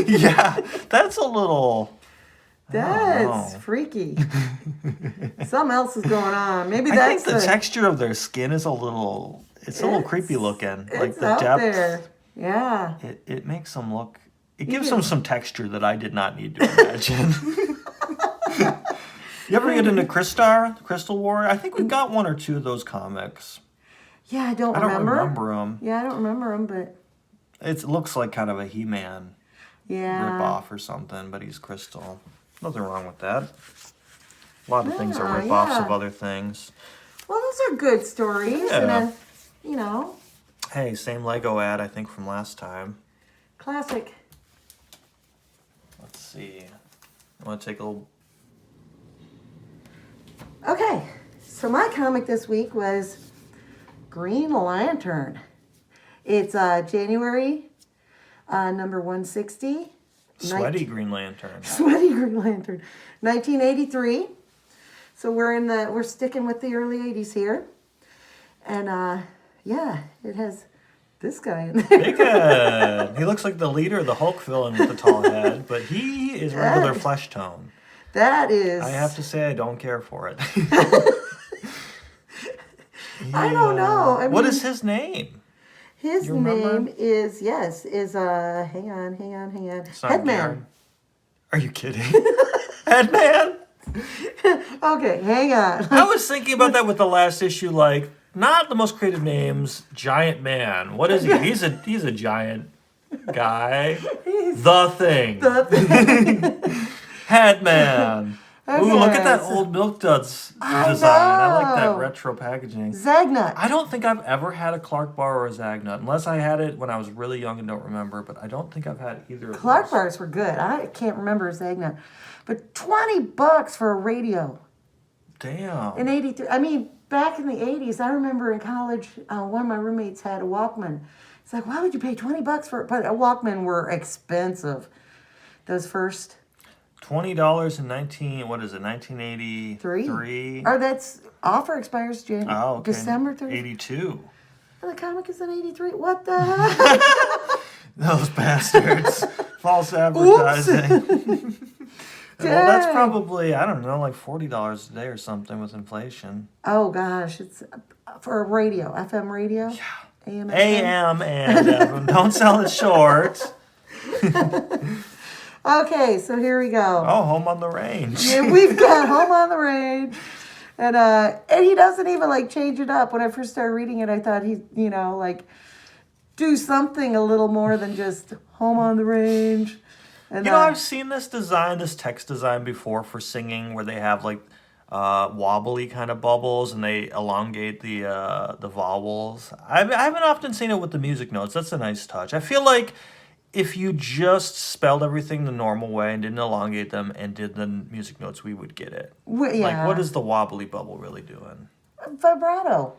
Yeah, that's a little... That's freaky. Something else is going on. Maybe I that's think the texture of their skin is a little creepy looking. Like It's the out depth. there. Yeah. It makes them look... It gives them some texture that I did not need to imagine. You ever get into Crystar, the Crystal Warrior? I think we've got 1 or 2 of those comics. Yeah, I don't I don't remember. remember them. Yeah, I don't remember them, but It looks like kind of a He-Man yeah. rip-off or something, but he's Crystal. Nothing wrong with that. A lot of things are rip-offs yeah. of other things. Well, those are good stories. Yeah. And Hey, same Lego ad, I think, from last time. classic. Let's see. I want to take a little... Okay, so my comic this week was Green Lantern. It's January number 160. Sweaty Green Lantern. Sweaty Green Lantern, 1983. So we're sticking with the early 80s here, and it has this guy in there. Big head. He looks like the leader of the Hulk villain with the tall head, but he is regular flesh tone. That is. I have to say, I don't care for it. I don't know. What is his name? His You remember? name is hang on. It's not Headman. Garen. Are you kidding? Headman? Okay, hang on. I was thinking about that with the last issue, like, not the most creative names, Giant Man. What is he? He's a giant guy. The Thing. Headman. Ooh, look at that old Milk Duds design. I like that know. retro packaging. Zagnut. I don't think I've ever had a Clark bar or a Zagnut, unless I had it when I was really young and don't remember, but I don't think I've had either of Clark those. bars were good. I can't remember Zagnut. But $20 for a radio Damn. in 83. I mean, back in the 80s, I remember in college, one of my roommates had a Walkman. It's like, why would you pay $20 for it? But Walkman were expensive. Those first $20 in 1983. Oh, that's offer expires December 30th. 82. And the comic is in 83. What the heck? Those bastards. False advertising. Well, that's probably, I don't know, like $40 a day or something with inflation. Oh, gosh. It's for a radio, FM radio. Yeah. AM, AM and FM. Don't sell it short. Okay, so here we go. Oh, Home on the Range. Yeah, we've got Home on the Range. And he doesn't even like change it up. When I first started reading it, I thought he'd, like do something a little more than just Home on the Range. And I've seen this text design before for singing, where they have like wobbly kind of bubbles and they elongate the vowels. I haven't often seen it with the music notes. That's a nice touch. I feel like if you just spelled everything the normal way and didn't elongate them and did the music notes, we would get it. Yeah. Like, what is the wobbly bubble really doing? Vibrato.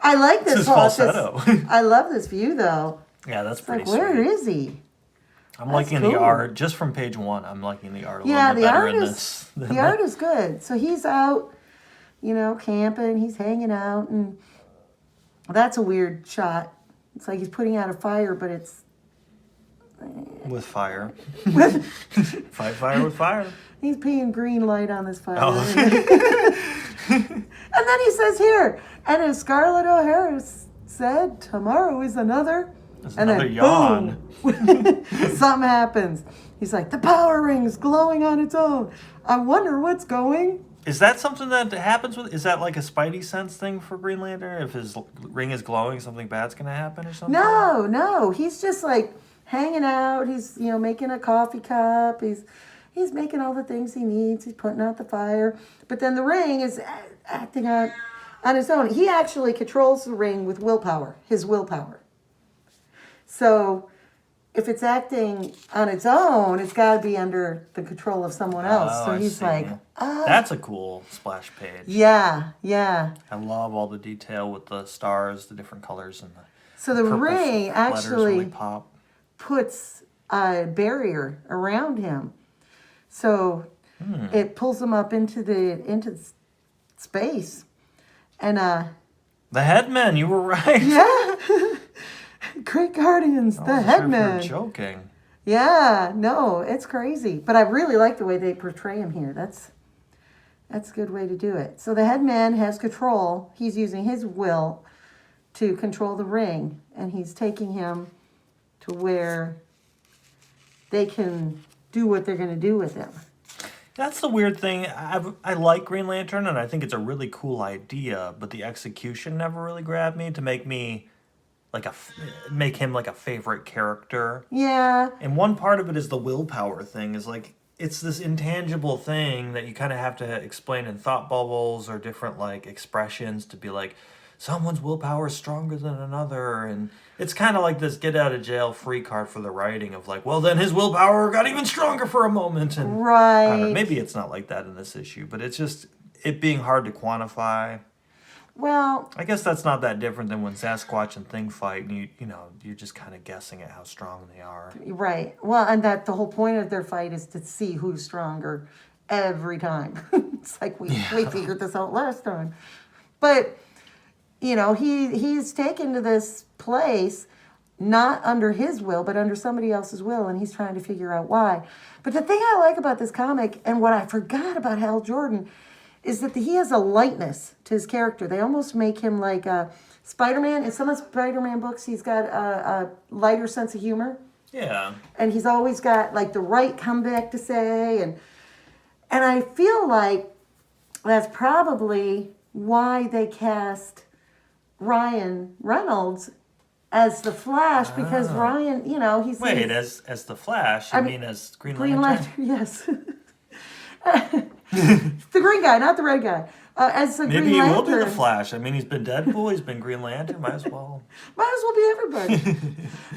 I like this. This is falsetto. I love this view, though. Yeah, that's pretty like, where sweet. is he? I'm liking the art. Just from page 1, I'm liking the art a Yeah, little bit better in this. The art is good. So he's out, camping. He's hanging out. And that's a weird shot. It's like he's putting out a fire, but it's... With fire. Fight fire with fire. He's peeing green light on this fire. Oh. And then he says here, and as Scarlett O'Hara said, tomorrow is another... There's and another then, yawn. Boom, something happens. He's like, the power ring's glowing on its own. I wonder what's going. Is that something that happens with... Is that like a Spidey sense thing for Green Lantern? If his ring is glowing, something bad's going to happen or something? No. He's just like hanging out. He's, making a coffee cup. He's making all the things he needs. He's putting out the fire. But then the ring is acting on its own. He actually controls the ring with willpower, his willpower. So if it's acting on its own, it's got to be under the control of someone else. Oh, so he's like, That's a cool splash page. Yeah. I love all the detail with the stars, the different colors, and the So the ring actually really pop. puts a barrier around him. So it pulls him up into space. And the Headmen, you were right. yeah. Great Guardians, the Headmen. You're joking. Yeah, no, it's crazy. But I really like the way they portray him here. That's a good way to do it. So the Headman has control. He's using his will to control the ring. And he's taking him to where they can do what they're going to do with him. That's the weird thing. I like Green Lantern, and I think it's a really cool idea, but the execution never really grabbed me to make him like a favorite character. Yeah. And one part of it is the willpower thing. Is like it's this intangible thing that you kind of have to explain in thought bubbles or different like expressions to be like, someone's willpower is stronger than another, and it's kind of like this get out of jail free card for the writing of like, well, then his willpower got even stronger for a moment, and right. I don't know, maybe it's not like that in this issue, but it's just it being hard to quantify. Well, I guess that's not that different than when Sasquatch and Thing fight, and you're just kind of guessing at how strong they are. right. Well, and that the whole point of their fight is to see who's stronger every time. It's like we figured this out last time, but. He's taken to this place not under his will, but under somebody else's will, and he's trying to figure out why. But the thing I like about this comic, and what I forgot about Hal Jordan, is that he has a lightness to his character. They almost make him like Spider-Man. In some of Spider-Man books, he's got a lighter sense of humor. Yeah. And he's always got like the right comeback to say, and I feel like that's probably why they cast Ryan Reynolds as the Flash, because Ryan, he's... Wait, as the Flash? You mean as Green Lantern? Yes. The green guy, not the red guy. As the Maybe Green Lantern. Maybe he will be the Flash. I mean, he's been Deadpool, he's been Green Lantern, might as well. Might as well be everybody.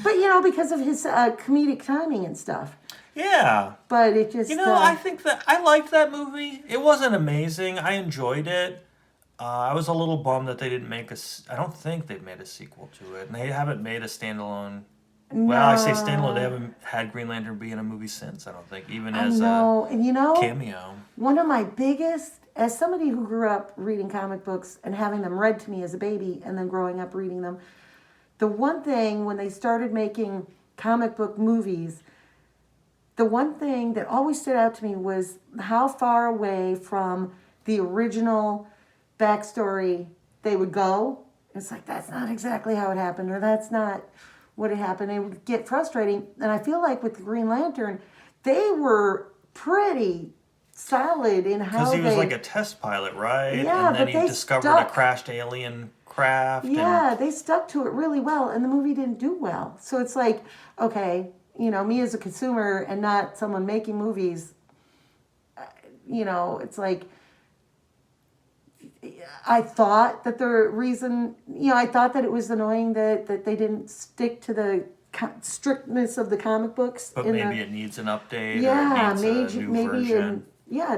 But, because of his comedic timing and stuff. Yeah. But it just... I think that I liked that movie. It wasn't amazing. I enjoyed it. I was a little bummed that they didn't make I don't think they've made a sequel to it, and they haven't made a standalone. Well, I say standalone. They No, haven't had Green Lantern be in a movie since. I don't think, even I as a know. And cameo. one of my biggest, as somebody who grew up reading comic books and having them read to me as a baby and then growing up reading them, the one thing when they started making comic book movies, the one thing that always stood out to me was how far away from the original backstory they would go. It's like, that's not exactly how it happened, or that's not what had happened. It would get frustrating. And I feel like with the Green Lantern, they were pretty solid in how Because he was they, like a test pilot, right? yeah, And then but he they discovered a stuck. crashed alien craft. Yeah, they stuck to it really well, and the movie didn't do well. So it's like, okay, me as a consumer and not someone making movies, it's like, I thought that the reason, I thought that it was annoying that they didn't stick to the strictness of the comic books. But maybe it needs an update Yeah, or it needs a new maybe version.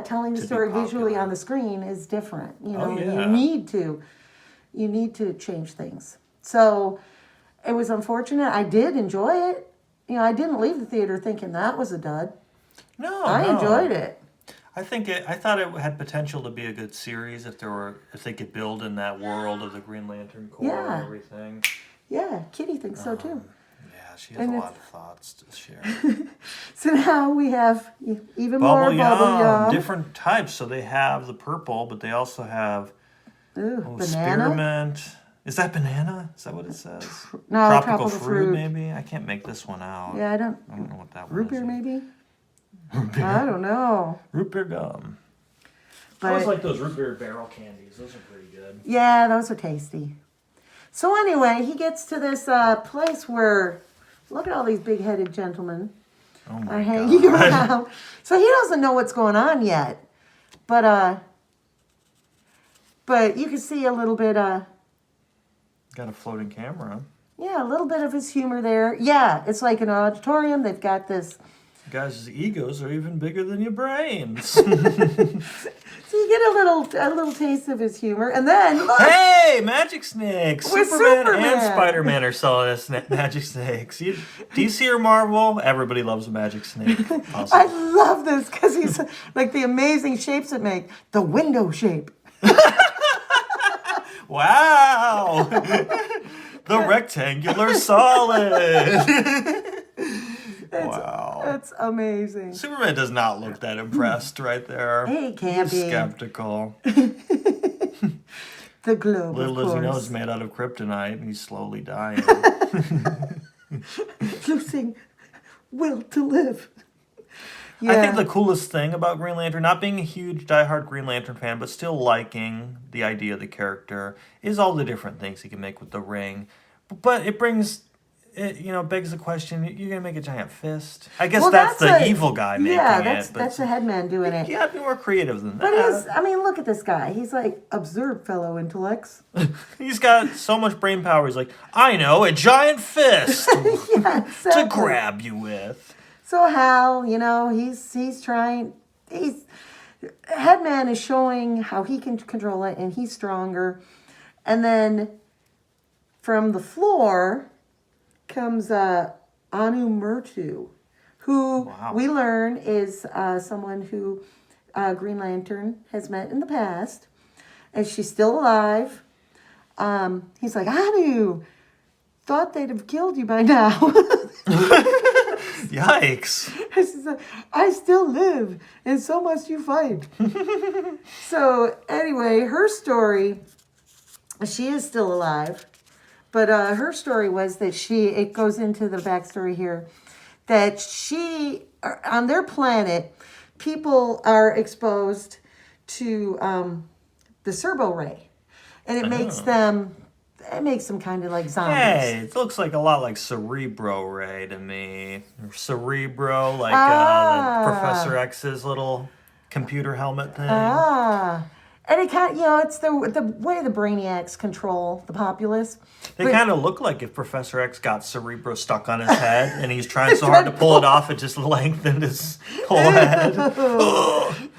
telling the to be story visually popular. on the screen is different. Oh, And yeah. you need to change things. So it was unfortunate. I did enjoy it. I didn't leave the theater thinking that was a dud. No, I no. enjoyed it. I thought it had potential to be a good series if they could build in that world of the Green Lantern Corps Yeah. and everything. Yeah, Kitty thinks so too. Yeah, she has And a it's- lot of thoughts to share. So now we have even more Bubble bubble yum, yum. different types. So they have the purple, but they also have Banana? spearmint. Is that banana? Is that what it says? No, tropical tropical fruit. maybe. I can't make this one out. Yeah, I don't know what that one root beer is. maybe? I don't know. Root beer gum. I But always like those root beer barrel candies. Those are pretty good. yeah, those are tasty. So anyway, he gets to this place where, look at all these big-headed gentlemen Oh are my hanging god. around. So he doesn't know what's going on yet, but you can see a little bit, Got a floating camera. yeah, a little bit of his humor there. Yeah, it's like an auditorium. They've got this. Guys' egos are even bigger than your brains. So you get a little taste of his humor, and then look, Hey, magic snakes! With Superman, Superman. and Spider-Man are selling us magic snakes. DC or Marvel, everybody loves a magic snake. I Awesome. love this because he's like the amazing shapes it make. The window shape. Wow! The rectangular solid. Wow. That's amazing. Superman does not look that impressed right there. He can't He's be. skeptical. The globe, Little of does he know course. it's made out of kryptonite and he's slowly dying. Losing will to live. I think the coolest thing about Green Lantern, not being a huge diehard Green Lantern fan, but still liking the idea of the character, is all the different things he can make with the ring. But it begs the question, you're going to make a giant fist? I guess that's the evil guy making it. That's the headman doing it. You have to be more creative than But that. look at this guy. He's like, observe, fellow intellects. He's got so much brain power. He's like, I know, a giant fist Yeah, to exactly. grab you with. So Hal, he's trying. Headman is showing how he can control it, and he's stronger. And then from the floor comes Anu Murtu, who Wow. we learn is someone who Green Lantern has met in the past, and she's still alive. He's like, Anu, thought they'd have killed you by now. Yikes. She's like, I still live, and so must you fight. So anyway, her story, she is still alive, but her story was that it goes into the backstory here, that on their planet, people are exposed to the servo ray, and it makes them kind of like zombies. Hey, it looks like a lot like Cerebro Ray to me. Cerebro, like Professor X's little computer helmet thing. And it kind of, it's the way the Brainiacs control the populace. They kind of look like if Professor X got Cerebro stuck on his head and he's trying so hard to pull it off, it just lengthened his whole head.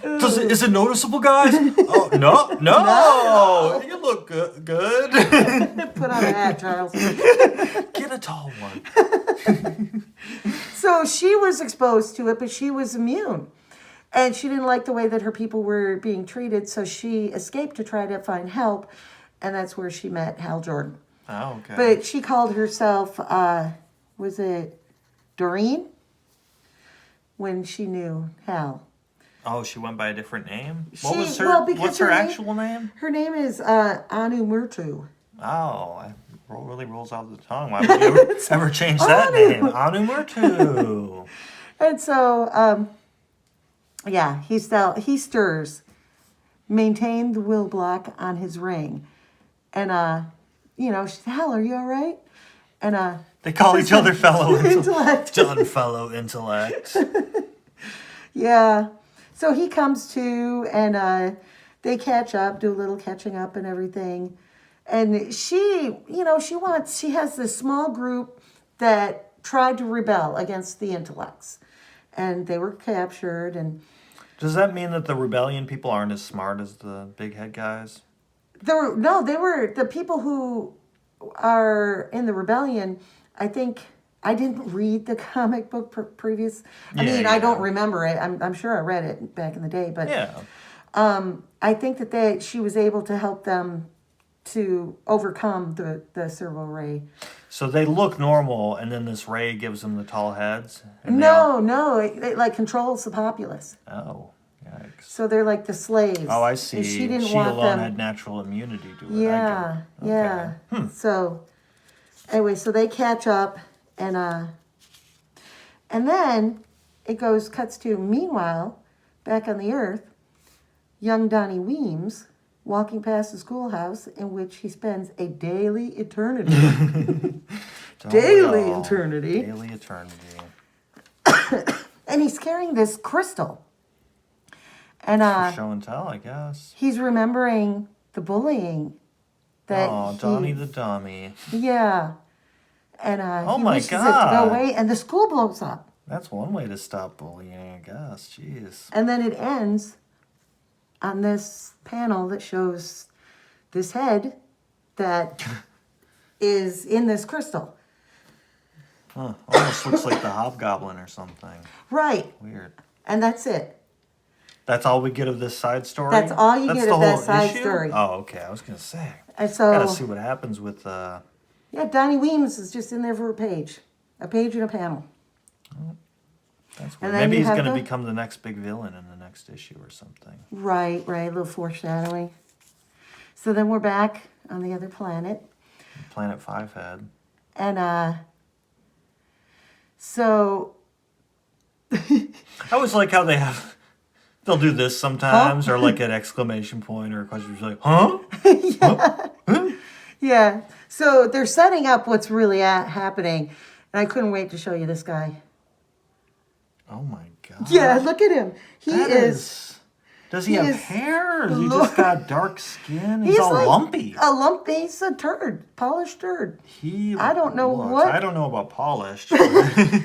Is it noticeable, guys? Oh, no. You look good. Put on a hat, Charles. Get a tall one. So she was exposed to it, but she was immune. And she didn't like the way that her people were being treated, so she escaped to try to find help. And that's where she met Hal Jordan. Oh, okay. But she called herself, was it Doreen? When she knew Hal. Oh, she went by a different name? What's her actual name? Her name is Anu Murtu. Oh, it really rolls out the tongue. Why would you ever change that name? Anu Murtu. And so, he stirs. Maintain the will block on his ring. And, she said, Hal, are you all right? And, they call each other fellow intellect. Done fellow intellect. Yeah. So he comes to, and they catch up, do a little catching up and everything. And she has this small group that tried to rebel against the intellects. And they were captured. And does that mean that the rebellion people aren't as smart as the big head guys? they were the people who are in the rebellion. I think I didn't read the comic book previous. I don't remember it. I'm sure I read it back in the day, but I think that she was able to help them to overcome the servo ray. So they look normal, and then this ray gives them the tall heads? No, it like controls the populace. Oh, yikes. So they're like the slaves. Oh, I see. And she didn't she want alone them. had natural immunity to it. Yeah, yeah. So anyway, so they catch up, and then it cuts to, meanwhile, back on the Earth, young Donnie Weems walking past the schoolhouse in which he spends a daily eternity. Daily eternity. And he's carrying this crystal. And for show and tell, I guess. He's remembering the bullying that Donnie the dummy. Yeah. And he my wishes God. it to go away, and the school blows up. That's one way to stop bullying, I guess. Jeez. And then it ends on this panel that shows this head that is in this crystal. Huh. Almost looks like the Hobgoblin or something. Right. Weird. And that's it. That's all we get of this side story? That's all you get of that side issue? story. Oh, okay. I was going to say. And so, gotta see what happens with... Yeah, Donnie Weems is just in there for a page and a panel. Oh, that's And weird. then Maybe you he's have going to the- become the next big villain in the next issue or something. Right, a little foreshadowing. So then we're back on the other planet. Planet 5 head. And, so... I always like how they'll do this sometimes, or like an exclamation point or a question. Like, huh? Yeah. So they're setting up what's really happening. And I couldn't wait to show you this guy. Oh my God. Yeah, look at him. Does he have hair? Or has he just got dark skin? He's all like lumpy. He's a turd. Polished turd. I don't know I don't know about polished.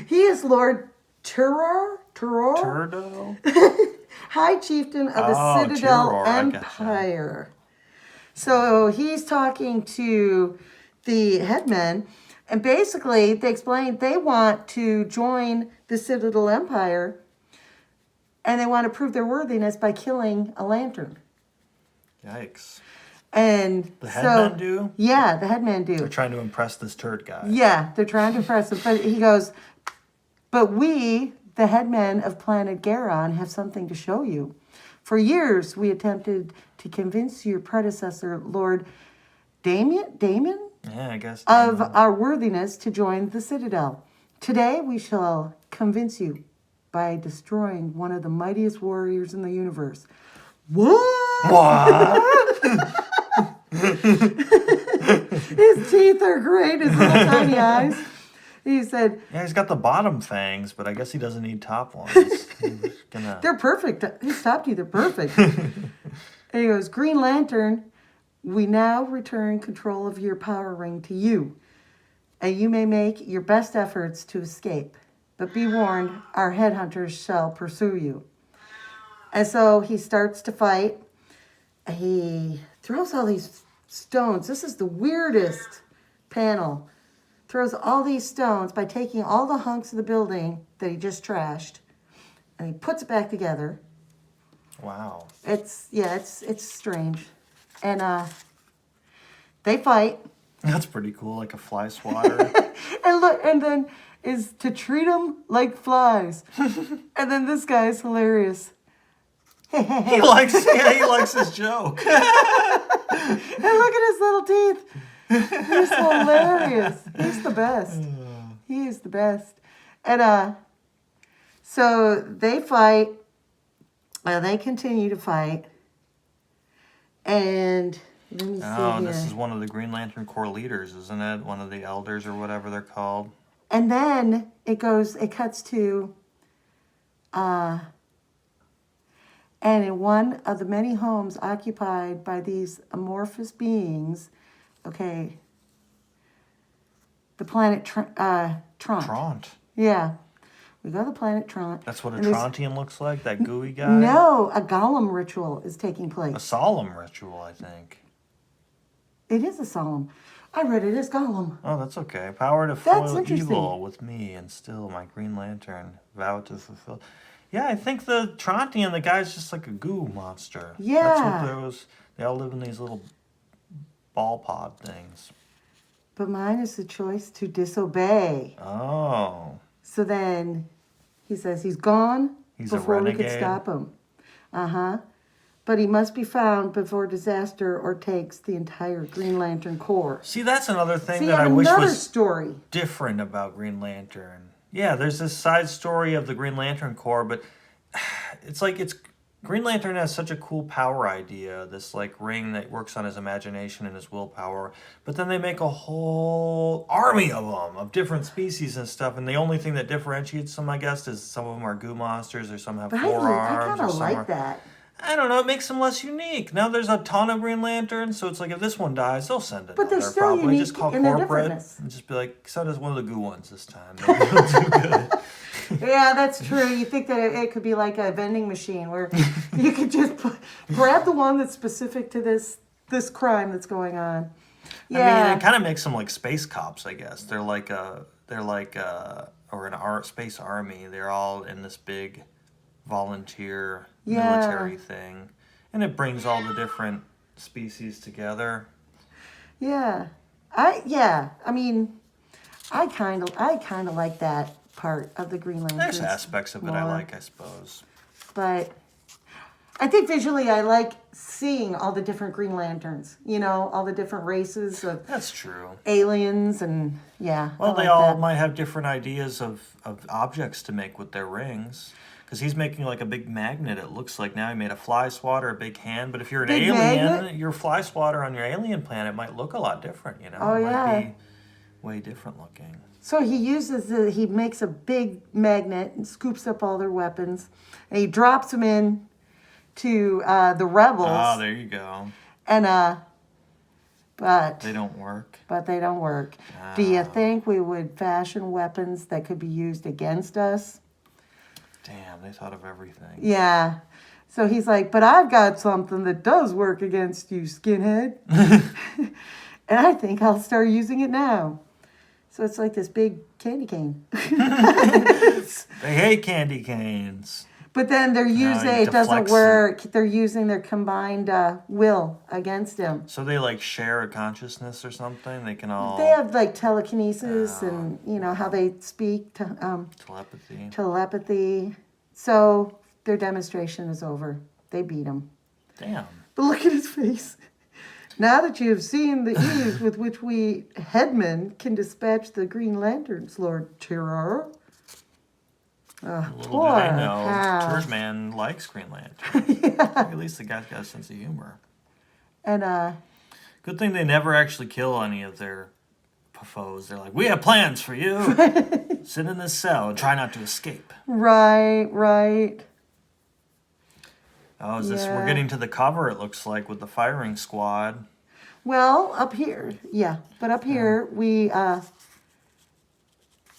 He is Lord Turor? Turdo? High Chieftain of the Citadel Turor, Empire. So he's talking to the headmen, and basically they explain they want to join the Citadel Empire, and they want to prove their worthiness by killing a lantern. Yikes. And the headmen do? Yeah, the headmen do. They're trying to impress this turd guy. Yeah, they're trying to impress him. But he goes, but we, the headmen of planet Garon, have something to show you. For years, we attempted to convince your predecessor, Lord Damon? Yeah, I guess. Of our worthiness to join the Citadel. Today, we shall convince you by destroying one of the mightiest warriors in the universe. What? His teeth are great, his little tiny eyes. He said... Yeah, he's got the bottom fangs, but I guess he doesn't need top ones. They're perfect. His top teeth are perfect. And he goes, Green Lantern, we now return control of your power ring to you. And you may make your best efforts to escape. But be warned, our headhunters shall pursue you. And so he starts to fight. He throws all these stones. This is the weirdest panel. Throws all these stones by taking all the hunks of the building that he just trashed, and he puts it back together. Wow. It's strange. And they fight. That's pretty cool, like a fly swatter. And look, and then is to treat them like flies. And then this guy is hilarious. he likes his joke. And look at his little teeth. He's hilarious. He's the best. He is the best. And so they fight. They continue to fight. And let me see here. This is one of the Green Lantern Corps leaders, isn't it? One of the elders or whatever they're called. And then it cuts to, and in one of the many homes occupied by these amorphous beings, okay, the planet Tront. Tront. Yeah. We go to the planet Tront. That's what a Trontian looks like, that gooey guy? No, a golem ritual is taking place. A solemn ritual, I think. It is a solemn. I read it as golem. Oh, that's okay. Power to That's foil interesting. evil with me, and still my Green Lantern vow to fulfill. Yeah, I think the Trontian, the guy's just like a goo monster. Yeah. That's what those. They all live in these little ball pod things. But mine is the choice to disobey. Oh. So then he says he's gone He's a before we could renegade? stop him. But he must be found before disaster overtakes the entire Green Lantern Corps. See, that's another thing See, that I wish another was story. different about Green Lantern. Yeah, there's this side story of the Green Lantern Corps, but it's like Green Lantern has such a cool power idea, this like ring that works on his imagination and his willpower, but then they make a whole army of them, of different species and stuff, and the only thing that differentiates them, I guess, is some of them are goo monsters, or some have But four I arms, kind or of some like are... that. I don't know, it makes them less unique. Now there's a ton of Green Lanterns, so it's like if this one dies, they'll send another. But they're still probably. unique Just call in their corporate differentness. and just be like, send us one of the goo ones this time. Maybe it'll do good. Yeah, that's true. You think that it could be like a vending machine where you could just grab the one that's specific to this crime that's going on. Yeah. I mean, it kind of makes them like space cops, I guess. They're like space army. They're all in this big volunteer military thing, and it brings all the different species together. Yeah. I mean, I kind of like that part of the Green Lantern. There's aspects of it I like, I suppose. But I think visually I like seeing all the different Green Lanterns, all the different races of That's true. aliens and yeah. Well, I they like all that. might have different ideas of objects to make with their rings. Because he's making like a big magnet, it looks like now. He made a fly swatter, a big hand. But if you're an Big alien, magnet? your fly swatter on your alien planet might look a lot different, Oh, It yeah. might be way different looking. So he makes a big magnet and scoops up all their weapons, and he drops them in to the rebels. Oh, there you go. And but They don't work. But they don't work. Do you think we would fashion weapons that could be used against us? Damn, they thought of everything. Yeah. So he's like, but I've got something that does work against you, skinhead. And I think I'll start using it now. So it's like this big candy cane. They hate candy canes. But then they're using, it it doesn't deflects work. They're using their combined will against him. So they like share a consciousness or something? They can all... They have like telekinesis and, how they speak, telepathy. telepathy. So their demonstration is over. They beat him. Damn. But look at his face. Now that you have seen the ease with which we headmen can dispatch the Green Lanterns, Lord Terror. Little Poor did I know, Hal. Turd likes Green Lantern. At least the guy's got a sense of humor. And Good thing they never actually kill any of their foes. They're like, we have plans for you. Sit in this cell and try not to escape. right. Oh, is this? Yeah. We're getting to the cover, it looks like, with the firing squad. Well, up here, but up here we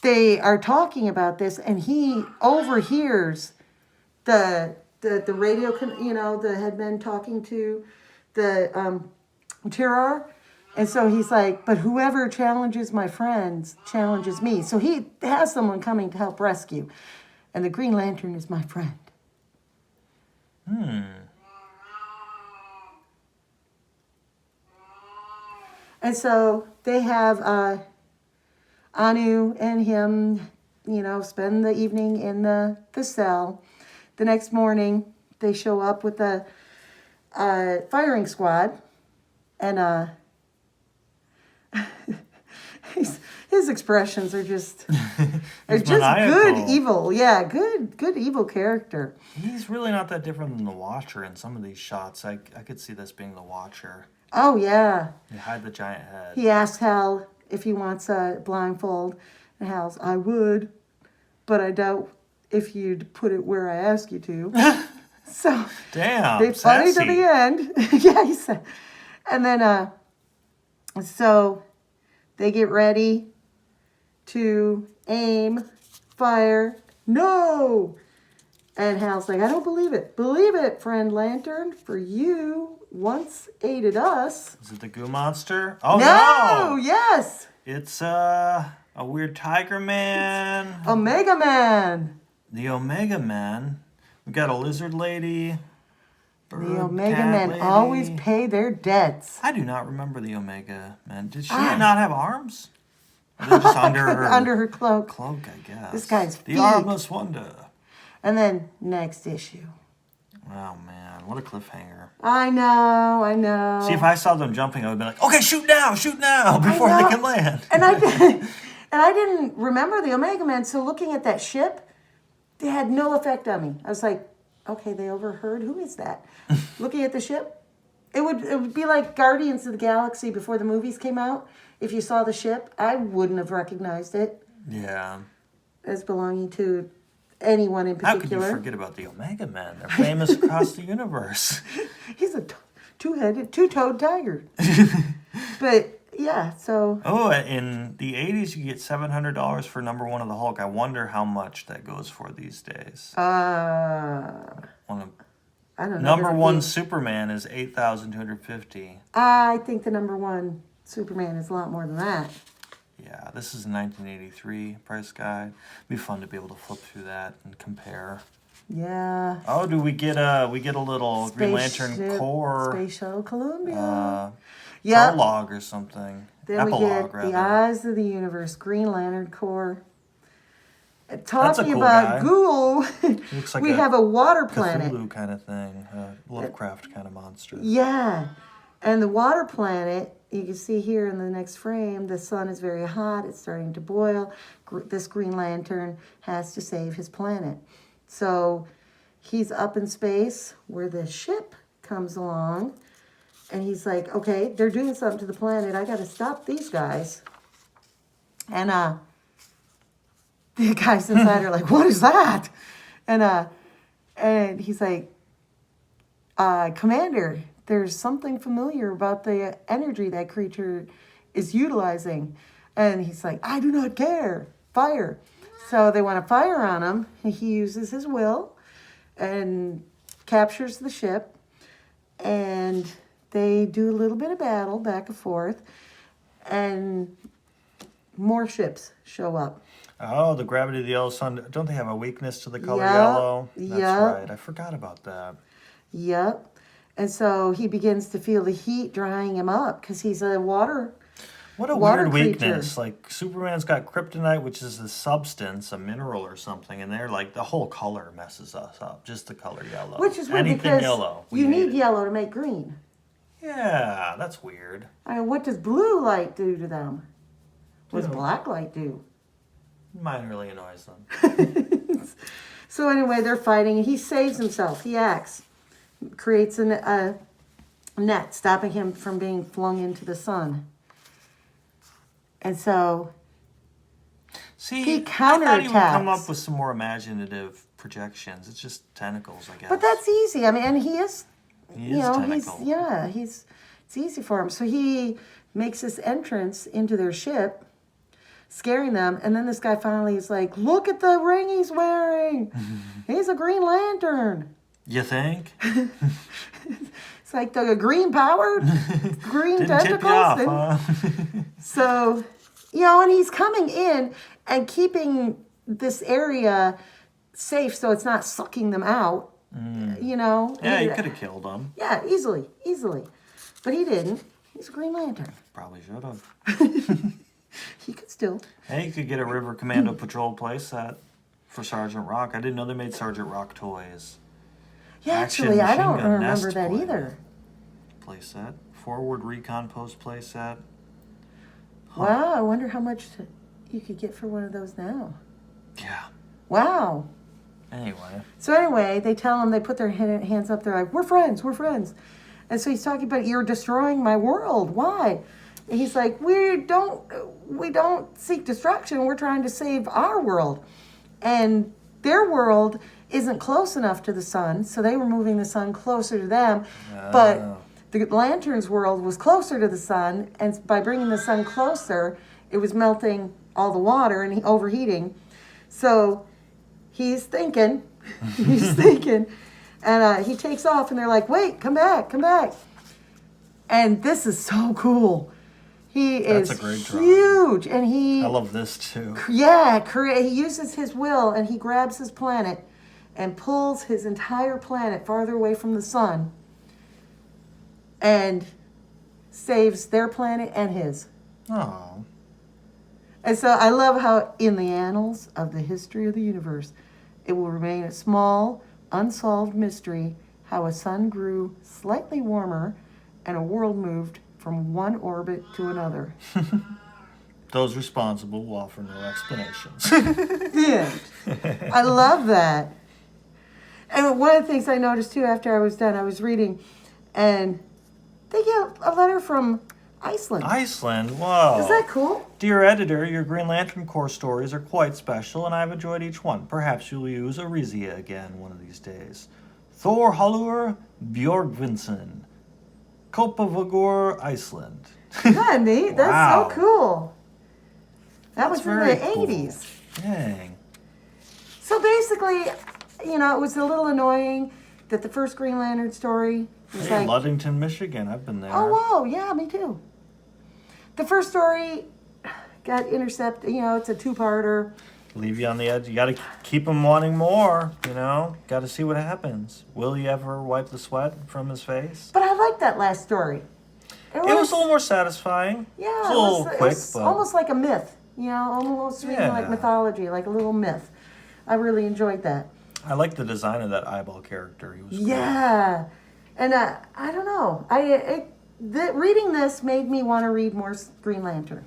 they are talking about this, and he overhears the the radio, the headman talking to the Tirrar. And so he's like, but whoever challenges my friends challenges me. So he has someone coming to help rescue. And the Green Lantern is my friend. And so they have Anu and him, spend the evening in the cell. The next morning, they show up with a firing squad. And his expressions are just good evil. Yeah, good evil character. He's really not that different than the Watcher in some of these shots. I could see this being the Watcher. Oh, yeah. You hide the giant head. He asks Hal if he wants a blindfold. And Hal's, I would, but I doubt if you'd put it where I ask you to. So damn, they fight to the end. Yeah, he said. And then, so they get ready to aim, fire. No! And Hal's like, I don't believe it. Believe it, friend Lantern, for you once aided us. Is it the goo monster? Oh, no! Yes! It's a weird tiger man. It's Omega Man. The Omega Man. We got a lizard lady. The Omega Men always pay their debts. I do not remember the Omega Man. Did she not have arms? Or they're just under her cloak. Cloak, I guess. This guy's feet. The Armless Wonder. And then next issue. Oh man, what a cliffhanger. I know. See, if I saw them jumping, I would be like, okay, shoot now, before they can land. And I didn't remember the Omega Man, so looking at that ship, they had no effect on me. I was like, okay, they overheard. Who is that? Looking at the ship, it would be like Guardians of the Galaxy before the movies came out. If you saw the ship, I wouldn't have recognized it. Yeah. As belonging to anyone in particular. How could you forget about the Omega Man? They're famous across the universe. He's a two-toed tiger. But yeah, so. Oh, in the 80s, you get $700 for #1 of the Hulk. I wonder how much that goes for these days. I don't know. #1 Superman is $8,250. I think the #1 Superman is a lot more than that. Yeah, this is a 1983 price guide. It'd be fun to be able to flip through that and compare. Yeah. Oh, do we get a little Green Lantern Corps Space Shuttle Columbia? prologue or something? Then Epilogue, we get the Eyes of the Universe, Green Lantern Corps. That's a Talking cool about guy. Ghoul, Looks like we have a water planet. Cthulhu kind of thing, Lovecraft kind of monster. Yeah, and the water planet, you can see here in the next frame, the sun is very hot, it's starting to boil. This Green Lantern has to save his planet. So he's up in space where the ship comes along, and he's like, okay, they're doing something to the planet. I got to stop these guys. And the guys inside are like, what is that? And he's like, Commander, there's something familiar about the energy that creature is utilizing. And he's like, I do not care. Fire. So they want to fire on him. He uses his will and captures the ship. And they do a little bit of battle back and forth. And more ships show up. Oh, the Gravity of the Yellow Sun. Don't they have a weakness to the color yellow? That's right. I forgot about that. Yep. And so he begins to feel the heat drying him up because he's a water. What a weird weakness. Like, Superman's got kryptonite, which is a substance, a mineral or something, and they're like, the whole color messes us up. Just the color yellow. Which is weird Anything because yellow. you need yellow to make green. Yeah, that's weird. I mean, what does blue light do to them? What does black light do? Mine really annoys them. So anyway, they're fighting, and he saves himself. He acts. Creates a net, stopping him from being flung into the sun. And so he counterattacks. I thought he would come up with some more imaginative projections. It's just tentacles, I guess. But that's easy. I mean, and he is tentacle. It's easy for him. So he makes this entrance into their ship, scaring them. And then this guy finally is like, look at the ring he's wearing. He's a Green Lantern. Yeah. You think? It's like the green power, green Didn't tip you tentacles. off, and- huh? So, and he's coming in and keeping this area safe so it's not sucking them out. Yeah, you could have killed him. Yeah, easily. But he didn't. He's a Green Lantern. Probably should have. He could still. Hey, you could get a River Commando Patrol playset for Sergeant Rock. I didn't know they made Sergeant Rock toys. Yeah, Action actually, I machine don't gun remember nest that plate. either. Playset. Forward Recon Post playset. Wow, I wonder how much you could get for one of those now. Yeah. Wow. Anyway. So anyway, they tell him, they put their hands up, they're like, we're friends. And so he's talking about, you're destroying my world. Why? And he's like, we don't seek destruction. We're trying to save our world. And their world isn't close enough to the sun, so they were moving the sun closer to them. But the Lantern's world was closer to the sun, and by bringing the sun closer, it was melting all the water and overheating. So he's thinking, and he takes off, and they're like, wait, come back. And this is so cool. He That's is a great drawing. huge, and he... I love this too. Yeah, he uses his will, and he grabs his planet and pulls his entire planet farther away from the sun and saves their planet and his. Oh. And so I love how in the annals of the history of the universe, it will remain a small, unsolved mystery how a sun grew slightly warmer and a world moved from one orbit to another. Those responsible will offer no explanations. Yeah. I love that. And one of the things I noticed too after I was done, I was reading, and they get a letter from Iceland. Iceland, wow. Is that cool? Dear editor, your Green Lantern Corps stories are quite special, and I've enjoyed each one. Perhaps you'll use Arisia again one of these days. Thor Hallur Björgvinsson, Kopavogur, Iceland. Yeah, neat. That's Wow. so cool. That was in very the cool. 80s. Dang. So basically, it was a little annoying that the first Green Lantern story was Hey, like, Ludington, Michigan. I've been there. oh, wow, yeah, me too. The first story got intercepted, it's a two-parter. Leave you on the edge. You got to keep them wanting more, Got to see what happens. Will he ever wipe the sweat from his face? But I liked that last story. It was a little more satisfying. Yeah, It's a little it quick, was but almost like a myth, almost reading like Yeah. mythology, like a little myth. I really enjoyed that. I like the design of that eyeball character. He was cool. Yeah, and I don't know. Reading this made me want to read more Green Lantern.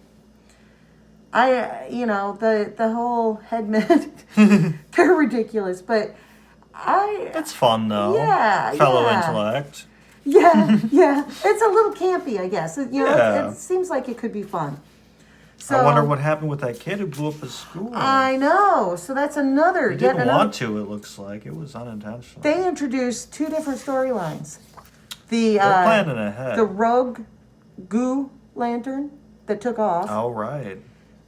The whole headman, they're ridiculous, but It's fun though. Yeah, Fellow yeah. intellect. yeah, it's a little campy, I guess. Yeah. It seems like it could be fun. So I wonder what happened with that kid who blew up his school. I know. So that's another. He didn't want to. It looks like it was unintentional. They introduced two different storylines. They're planning ahead. The rogue goo lantern that took off, Oh right.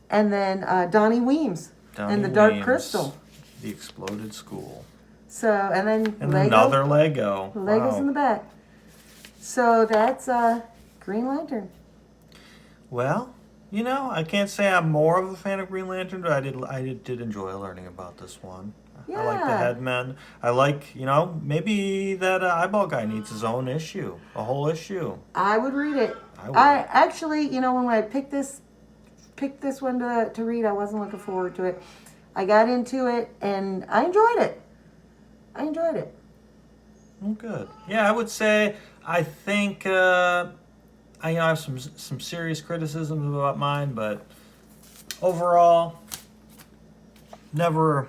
and then Donnie Weems Donnie and the Dark Weems, Crystal. The exploded school. So and then And Lego. another Lego. Legos Wow. in the back. So that's Green Lantern. Well, I can't say I'm more of a fan of Green Lantern, but I did enjoy learning about this one. I like the Yeah. headmen. I like, maybe that eyeball guy needs his own issue, a whole issue. I would read it. I would. I actually, when I picked this one to read, I wasn't looking forward to it. I got into it and I enjoyed it. Oh, good. Yeah, I would say I think I have some serious criticisms about mine, but overall, never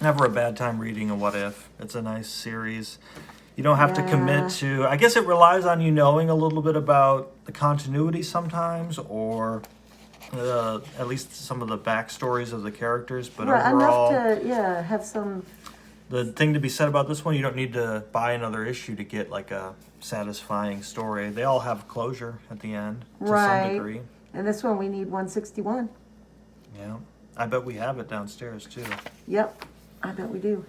a bad time reading a What If. It's a nice series. You don't have to commit to. I guess it relies on you knowing a little bit about the continuity sometimes, or at least some of the backstories of the characters. But Right, overall, enough to have some. the thing to be said about this one, you don't need to buy another issue to get like a satisfying story. They all have closure at the end to Right. some degree. And this one we need 161. Yeah, I bet we have it downstairs too. Yep, I bet we do.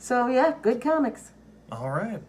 So yeah, good comics. All right.